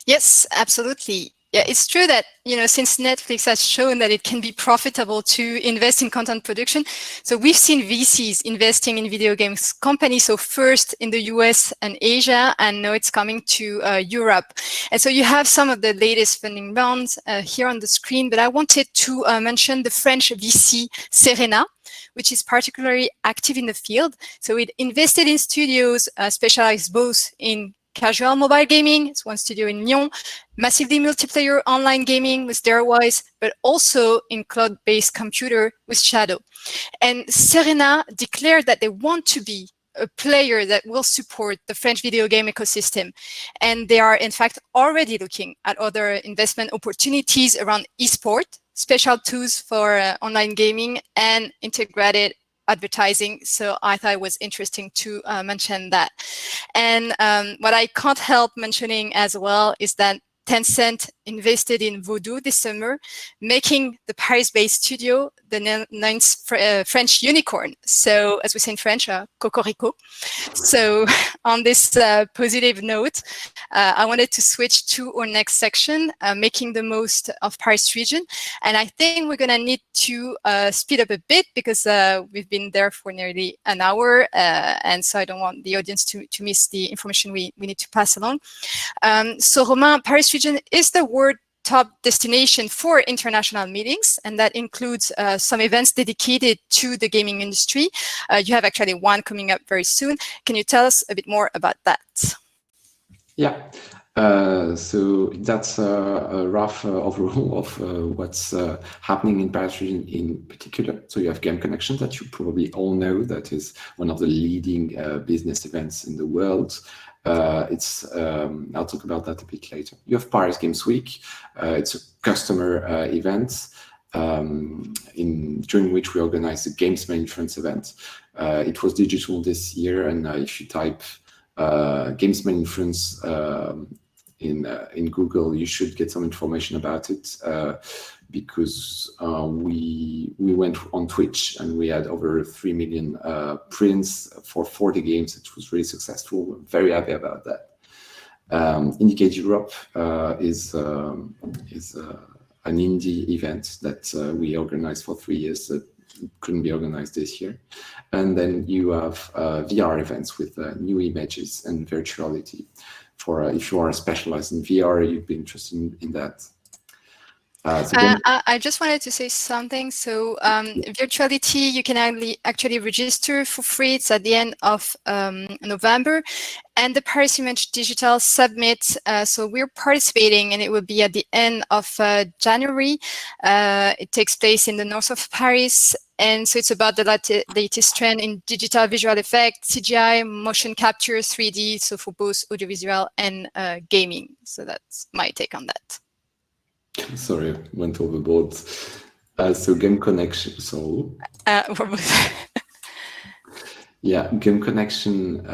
Yes, absolutely. Yeah, it's true that, since Netflix has shown that it can be profitable to invest in content production, so we've seen VCs investing in video games companies, so first in the US and Asia, and now it's coming to Europe. And so you have some of the latest funding rounds here on the screen, but I wanted to mention the French VC Serena, which is particularly active in the field. So it invested in studios specialized both in casual mobile gaming, it's one studio in Lyon, massively multiplayer online gaming with Darewise, but also in cloud-based computer with Shadow. And Serena declared that they want to be a player that will support the French video game ecosystem. And they are, in fact, already looking at other investment opportunities around esport, special tools for online gaming, and integrated advertising. So I thought it was interesting to mention that. And what I can't help mentioning as well is that Tencent invested in Vaudou this summer, making the Paris-based studio the ninth French unicorn. So, as we say in French, cocorico. So, on this positive note, I wanted to switch to our next section, making the most of Paris region. And I think we're going to need to speed up a bit because we've been there for nearly an hour. And so I don't want the audience to miss the information we need to pass along. So Romain, Paris region is the world top destination for international meetings, and that includes some events dedicated to the gaming industry. You have actually one coming up very soon. Can you tell us a bit more about that? Yeah. So that's a rough overview of what's happening in Paris region in particular. So you have Game Connection that you probably all know, that is one of the leading business events in the world. I'll talk about that a bit later. You have Paris Games Week. It's a customer event during which we organize the Games Inference event. It was digital this year, and if you type Games Inference in Google, you should get some information about it, because we went on Twitch and we had over 3 million prints for 40 games. It was really successful. We're very happy about that. Indicate Europe is an indie event that we organized for 3 years that couldn't be organized this year. And then you have VR events with new images and virtuality. For if you are specialized in VR, you'd be interested in that. I just wanted to say something. So virtuality, you can actually register for free. It's at the end of November. And the Paris Image Digital Summit, so we're participating, and it will be at the end of January. It takes place in the north of Paris. And so it's about the latest trend in digital visual effects, CGI, motion capture, 3D, so for both audiovisual and gaming. So that's my take on that. Sorry, went overboard. So Game Connection, so... yeah, Game Connection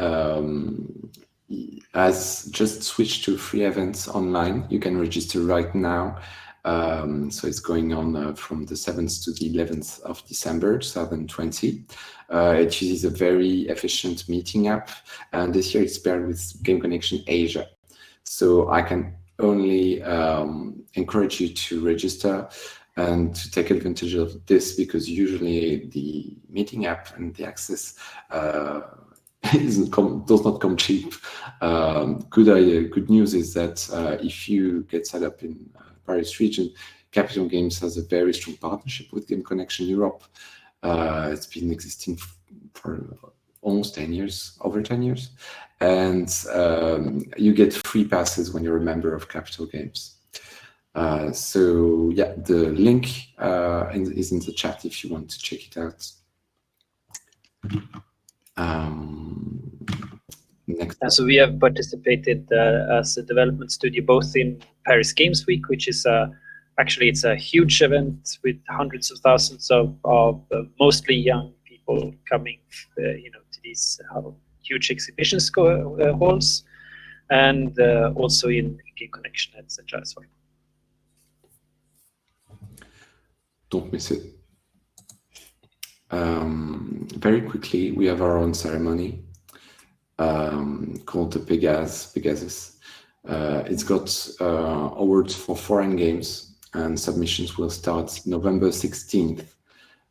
has just switched to free events online. You can register right now. So it's going on from the 7th to the 11th of December 2020. It uses a very efficient meeting app, and this year it's paired with Game Connection Asia. So I can only encourage you to register and to take advantage of this, because usually the meeting app and the access does not come cheap. Good news is that if you get set up in Paris region, Capital Games has a very strong partnership with Game Connection Europe. It's been existing for almost 10 years, over 10 years. And you get free passes when you're a member of Capital Games. So yeah, the link is in the chat if you want to check it out. Next. And so we have participated as a development studio both in Paris Games Week, which is actually it's a huge event with hundreds of thousands of mostly young people coming, to these huge exhibition halls, and also in Game Connection, etc. as well. Don't miss it. Very quickly, we have our own ceremony called the Pegasus. It's got awards for foreign games, and submissions will start November 16th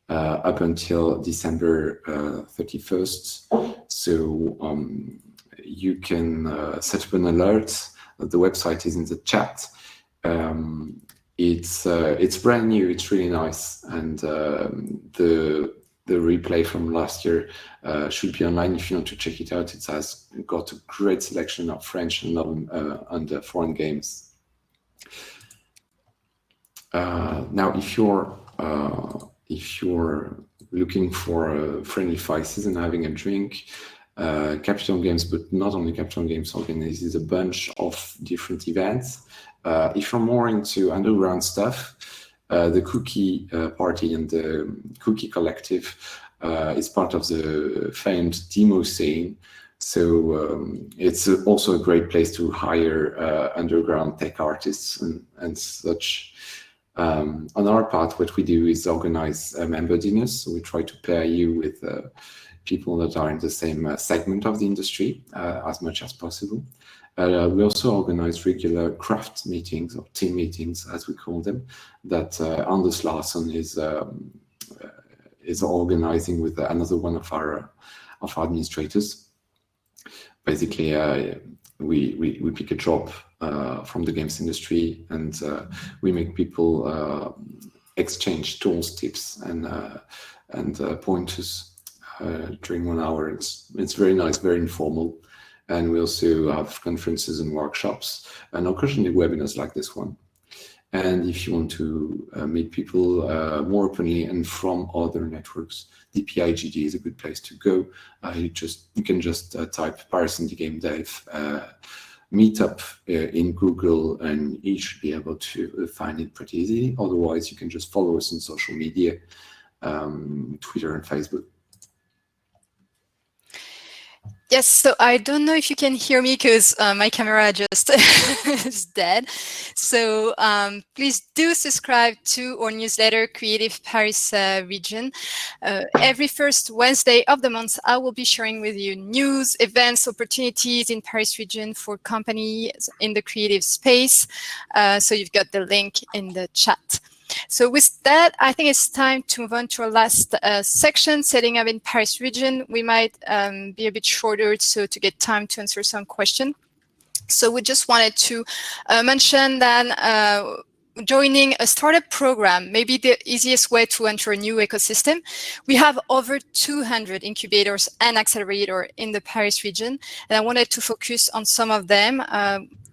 up until December 31st. So you can set up an alert. The website is in the chat. It's brand new. It's really nice, and the replay from last year should be online if you want to check it out. It has got a great selection of French and foreign games. Now, if you're looking for a friendly fire season, having a drink, Capital Games, but not only Capital Games, organizes a bunch of different events. If you're more into underground stuff, the Cookie Party and the Cookie Collective is part of the famed demo scene, So it's also a great place to hire underground tech artists and such. On our part, what we do is organize member dinners. So we try to pair you with people that are in the same segment of the industry as much as possible. We also organize regular craft meetings, or team meetings, as we call them, that Anders Larsson is organizing with another one of our administrators. Basically, we pick a job from the games industry, and we make people exchange tools, tips, and pointers during 1 hour. It's very nice, very informal. And we also have conferences and workshops, and occasionally webinars like this one. And if you want to meet people more openly and from other networks, DPIGD is a good place to go. You can just type Paris Indie Game Dev meetup in Google, and you should be able to find it pretty easily. Otherwise, you can just follow us on social media, Twitter and Facebook. Yes, so I don't know if you can hear me because my camera just is dead. So please do subscribe to our newsletter, Creative Paris Region. Every first Wednesday of the month, I will be sharing with you news, events, opportunities in Paris region for companies in the creative space. So you've got the link in the chat. So with that, I think it's time to move on to our last section, setting up in Paris region. We might be a bit shorter, so to get time to answer some questions. So we just wanted to mention that joining a startup program may be the easiest way to enter a new ecosystem. We have over 200 incubators and accelerators in the Paris region, and I wanted to focus on some of them,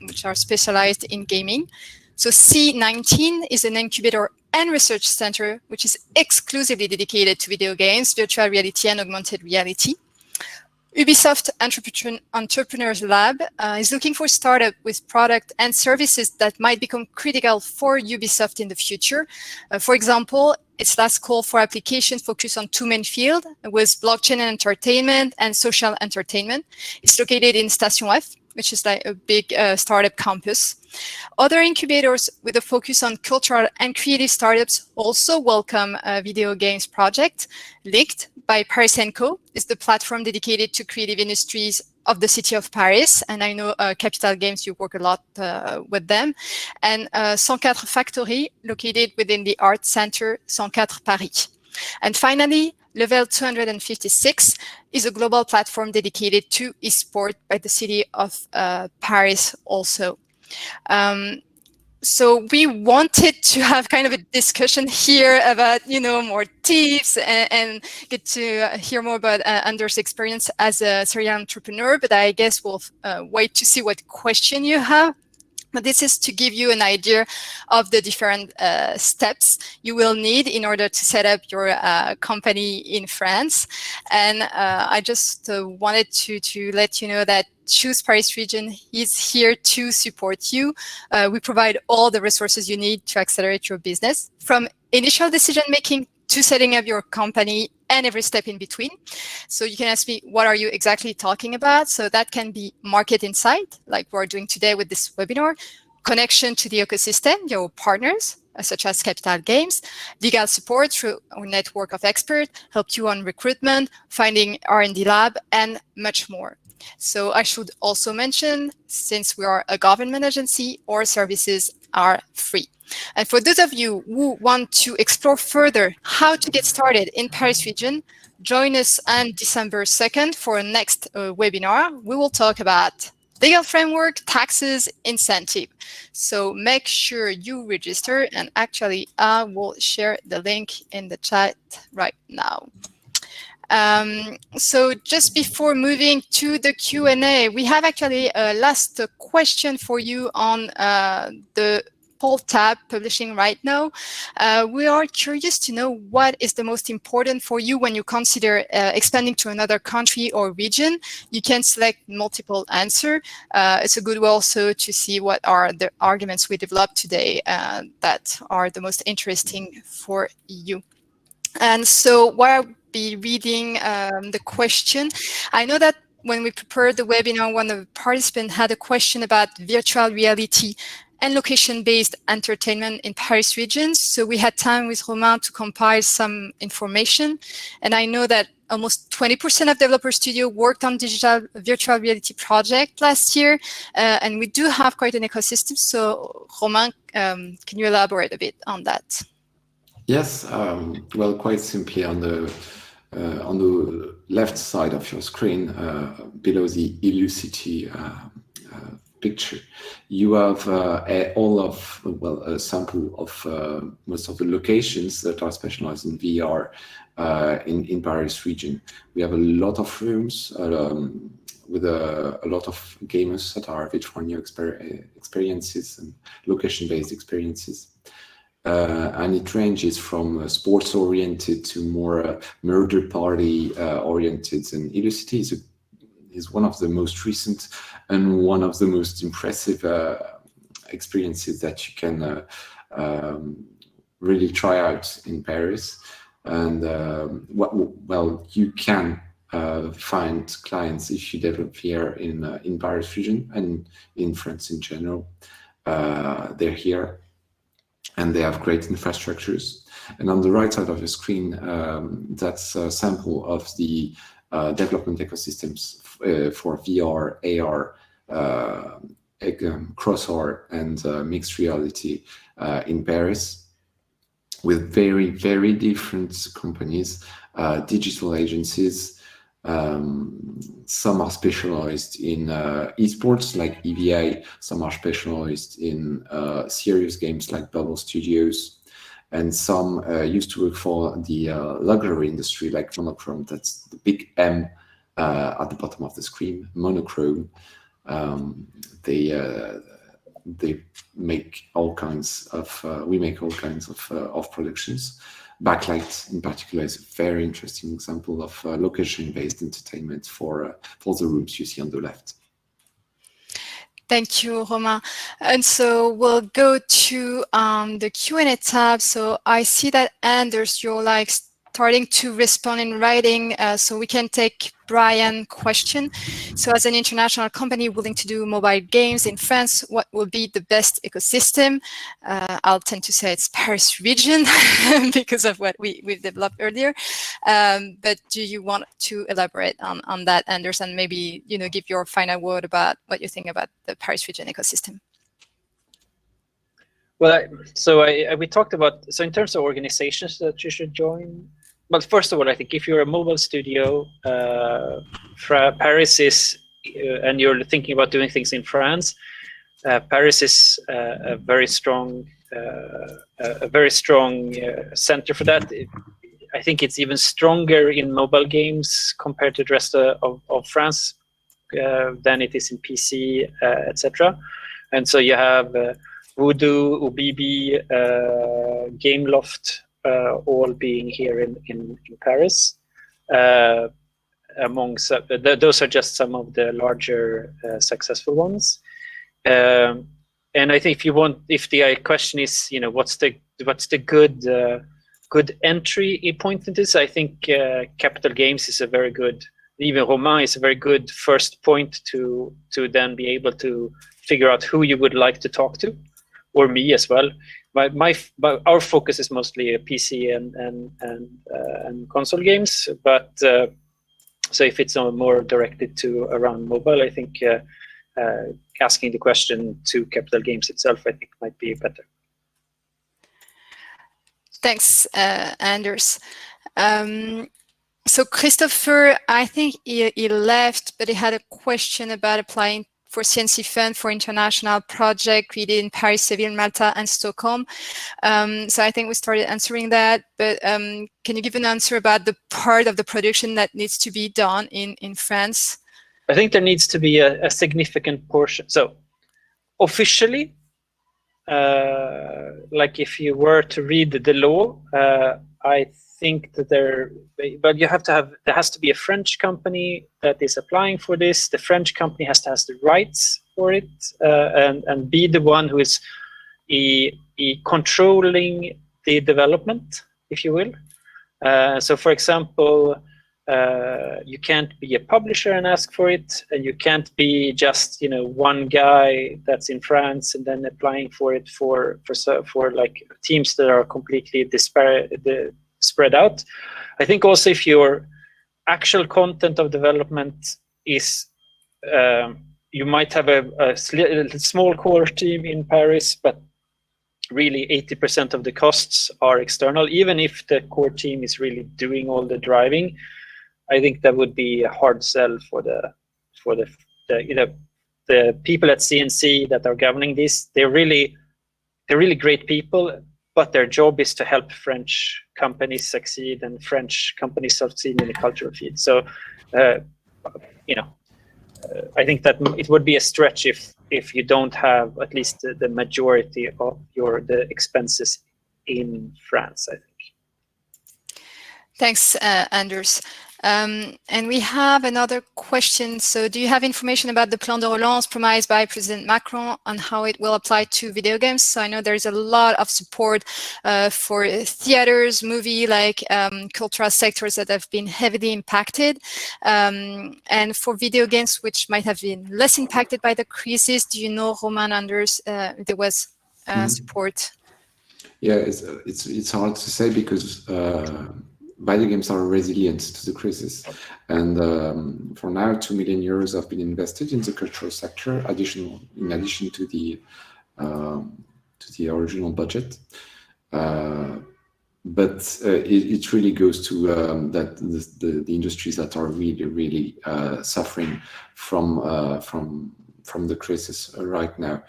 which are specialized in gaming. So C19 is an incubator and research center, which is exclusively dedicated to video games, virtual reality, and augmented reality. Ubisoft Entrepreneurs Lab is looking for startups with product and services that might become critical for Ubisoft in the future. For example, its last call for applications focused on two main fields, was blockchain and entertainment and social entertainment. It's located in Station F, which is like a big startup campus. Other incubators with a focus on cultural and creative startups also welcome a video games project. Linked by Paris & Co. is the platform dedicated to creative industries of the city of Paris. And I know Capital Games, you work a lot with them. And 104 Factory, located within the art center 104 Paris. And finally, Level 256 is a global platform dedicated to eSport by the city of Paris also. So we wanted to have kind of a discussion here about, more tips and get to hear more about Anders' experience as a serial entrepreneur, but I guess we'll wait to see what question you have. But this is to give you an idea of the different steps you will need in order to set up your company in France. And I just wanted to let you know that Choose Paris Region is here to support you. We provide all the resources you need to accelerate your business, from initial decision-making to setting up your company and every step in between. So you can ask me, what are you exactly talking about? So that can be market insight, like we're doing today with this webinar, connection to the ecosystem, your partners, such as Capital Games, legal support through our network of experts, help you on recruitment, finding R&D lab, and much more. So I should also mention, since we are a government agency, our services are free. And for those of you who want to explore further how to get started in Paris region, join us on December 2nd for our next webinar. We will talk about legal framework, taxes, incentive. So make sure you register, and actually I will share the link in the chat right now. So just before moving to the Q&A, we have actually a last question for you on the poll tab publishing right now. We are curious to know what is the most important for you when you consider expanding to another country or region. You can select multiple answer. It's a good way also to see what are the arguments we developed today that are the most interesting for you. And so while I'll be reading the question, I know that when we prepared the webinar, one of the participants had a question about virtual reality and location-based entertainment in Paris region. So we had time with Romain to compile some information. And I know that almost 20% of developer studio worked on digital virtual reality project last year. And we do have quite an ecosystem. So Romain, can you elaborate a bit on that? Yes, well, quite simply on the left side of your screen, below the Illucity picture, you have a sample of most of the locations that are specialized in VR in Paris region. We have a lot of rooms with a lot of gamers that are virtual new experiences and location-based experiences. And it ranges from sports-oriented to more murder party-oriented. And Illucity is one of the most recent and one of the most impressive experiences that you can really try out in Paris. And well, you can find clients if you develop here in Paris region and in France in general. They're here. And they have great infrastructures. And on the right side of the screen, that's a sample of the development ecosystems for VR, AR, cross-AR, and mixed reality in Paris, with very, very different companies, digital agencies. Some are specialized in esports like EVA, some are specialized in serious games like Bubble Studios, and some used to work for the luxury industry like Monochrome. That's the big M at the bottom of the screen, Monochrome. They make all kinds of, we make all kinds of productions. Backlight in particular is a very interesting example of location-based entertainment for the rooms you see on the left. Thank you, Romain. And so we'll go to the Q&A tab. So I see that, Anders, you're like starting to respond in writing, so we can take Brian's question. So as an international company willing to do mobile games in France, what will be the best ecosystem? I'll tend to say it's Paris region because of what we've developed earlier. But do you want to elaborate on that, Anders, and maybe give your final word about what you think about the Paris region ecosystem? Well, we talked about, so in terms of organizations that you should join, well, first of all, I think if you're a mobile studio, Paris is, and you're thinking about doing things in France, Paris is a very strong center for that. I think it's even stronger in mobile games compared to the rest of France than it is in PC, etc. And so you have Voodoo, Ubibi, Gameloft, all being here in Paris. Those are just some of the larger successful ones. And I think if the question is, what's the good entry point into this, I think Capital Games is a very good, even Romain is a very good first point to then be able to figure out who you would like to talk to, or me as well. Our focus is mostly PC and console games, but so if it's more directed to around mobile, I think asking the question to Capital Games itself, I think might be better. Thanks, Anders. So Christopher, I think he left, but he had a question about applying for CNC Fund for international project created in Paris, Seville, Malta, and Stockholm. So I think we started answering that, but can you give an answer about the part of the production that needs to be done in France? I think there needs to be a significant portion. So officially, like if you were to read the law, I think that there has to be a French company that is applying for this. The French company has to have the rights for it and be the one who is controlling the development, if you will. So, for example, you can't be a publisher and ask for it, and you can't be just one guy that's in France and then applying for it for like teams that are completely spread out. I think also if your actual content of development is you might have a small core team in Paris, but really 80% of the costs are external. Even if the core team is really doing all the driving, I think that would be a hard sell for the people at CNC that are governing this. They're really great people, but their job is to help French companies succeed and French companies succeed in the cultural field. So, I think that it would be a stretch if you don't have at least the majority of the expenses in France, I think. Thanks, Anders. And we have another question. So do you have information about the plan de relance promised by President Macron on how it will apply to video games? So I know there's a lot of support for theaters, movie, like cultural sectors that have been heavily impacted. And for video games, which might have been less impacted by the crisis, do you know, Romain, Anders, there was support? Yeah, it's hard to say because video games are resilient to the crisis, and for now, 2 million euros have been invested in the cultural sector, in addition to the original budget. But it really goes to that the industries that are really suffering from the crisis right now.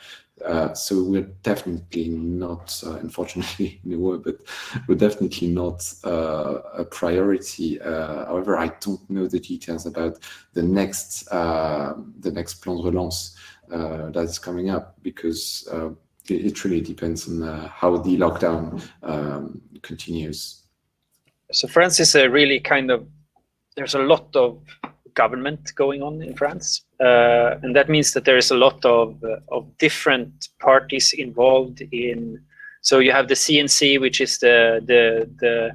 So we're definitely not, unfortunately, in a way, but we're definitely not a priority. However, I don't know the details about the next plan de relance that is coming up, because it really depends on how the lockdown continues. So France is a really there's a lot of government going on in France, and that means that there is a lot of different parties involved in. So you have the CNC, which is the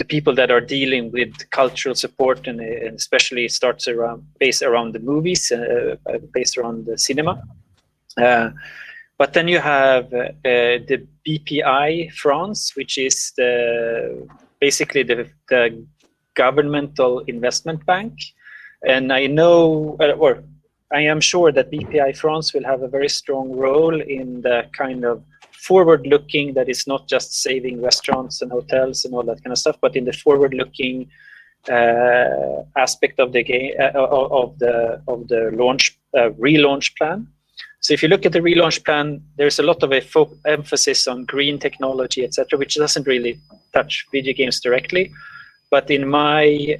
people that are dealing with cultural support, and especially starts based around the movies, based around the cinema. But then you have the BPI France, which is basically the governmental investment bank. And I know, or I am sure that BPI France will have a very strong role in the kind of forward-looking, that is not just saving restaurants and hotels and all that kind of stuff, but in the forward-looking aspect of the game, of the relaunch plan. So if you look at the relaunch plan, there's a lot of emphasis on green technology, etc., which doesn't really touch video games directly. But in my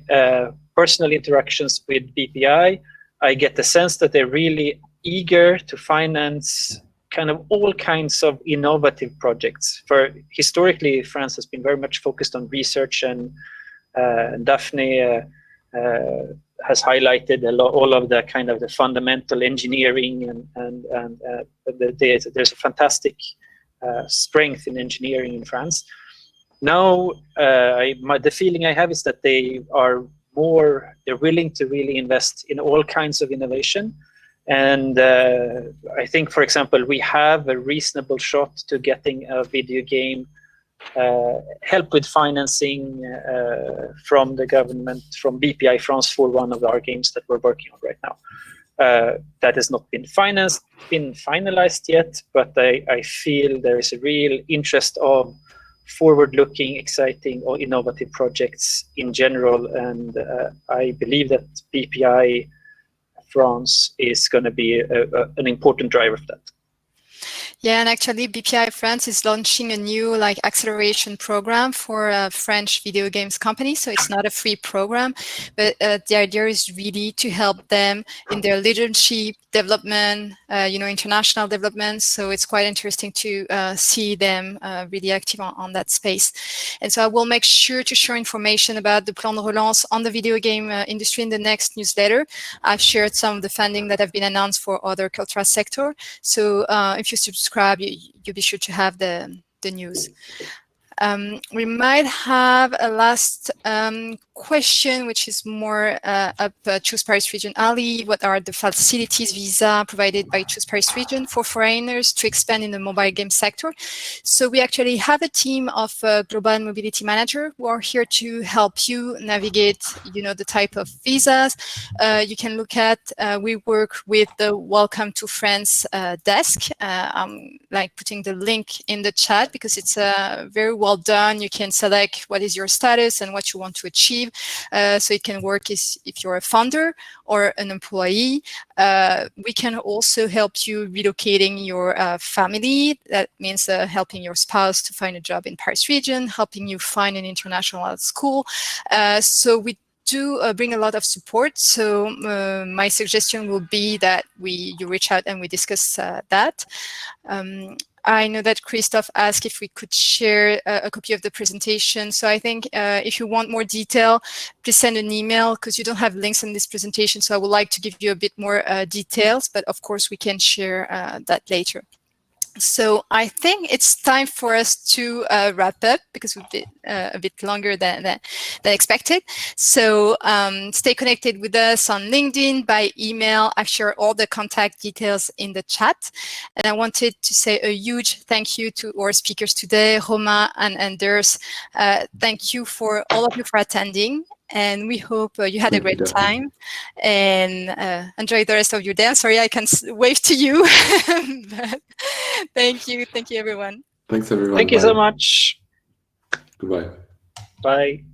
personal interactions with BPI, I get the sense that they're really eager to finance kind of all kinds of innovative projects. For historically, France has been very much focused on research, and Daphne has highlighted all of the kind of the fundamental engineering, and there's a fantastic strength in engineering in France. Now, the feeling I have is that they're willing to really invest in all kinds of innovation. And I think, for example, we have a reasonable shot to getting a video game help with financing from the government, from BPI France, for one of our games that we're working on right now. That has not been finalized yet, but I feel there is a real interest of forward-looking, exciting, or innovative projects in general, and I believe that BPI France is going to be an important driver for that. Yeah, and actually BPI France is launching a new acceleration program for French video games companies. So it's not a free program, but the idea is really to help them in their leadership development, international development. So it's quite interesting to see them really active on that space. And so I will make sure to share information about the plan de relance on the video game industry in the next newsletter. I've shared some of the funding that have been announced for other cultural sector. So if you subscribe, you'll be sure to have the news. We might have a last question, which is more up Choose Paris Region Ali. What are the facilities, visa provided by Choose Paris Region for foreigners to expand in the mobile game sector? So we actually have a team of global mobility manager who are here to help you navigate, the type of visas you can look at. We work with the Welcome to France desk. I'm like putting the link in the chat because it's very well done. You can select what is your status and what you want to achieve. So it can work if you're a founder or an employee. We can also help you relocating your family. That means helping your spouse to find a job in Paris region, helping you find an international school. So we do bring a lot of support. So my suggestion will be that you reach out and we discuss that. I know that Christophe asked if we could share a copy of the presentation. So I think if you want more detail, please send an email because you don't have links in this presentation. So I would like to give you a bit more details, but of course we can share that later. So I think it's time for us to wrap up because we've been a bit longer than expected. So stay connected with us on LinkedIn, by email. I've shared all the contact details in the chat. And I wanted to say a huge thank you to our speakers today, Romain and Anders. Thank you for all of you for attending. And we hope you had a great time and enjoy the rest of your day. I'm sorry I can't wave to you. But thank you. Thank you, everyone. Thanks, everyone. Thank you so much. Goodbye. Bye.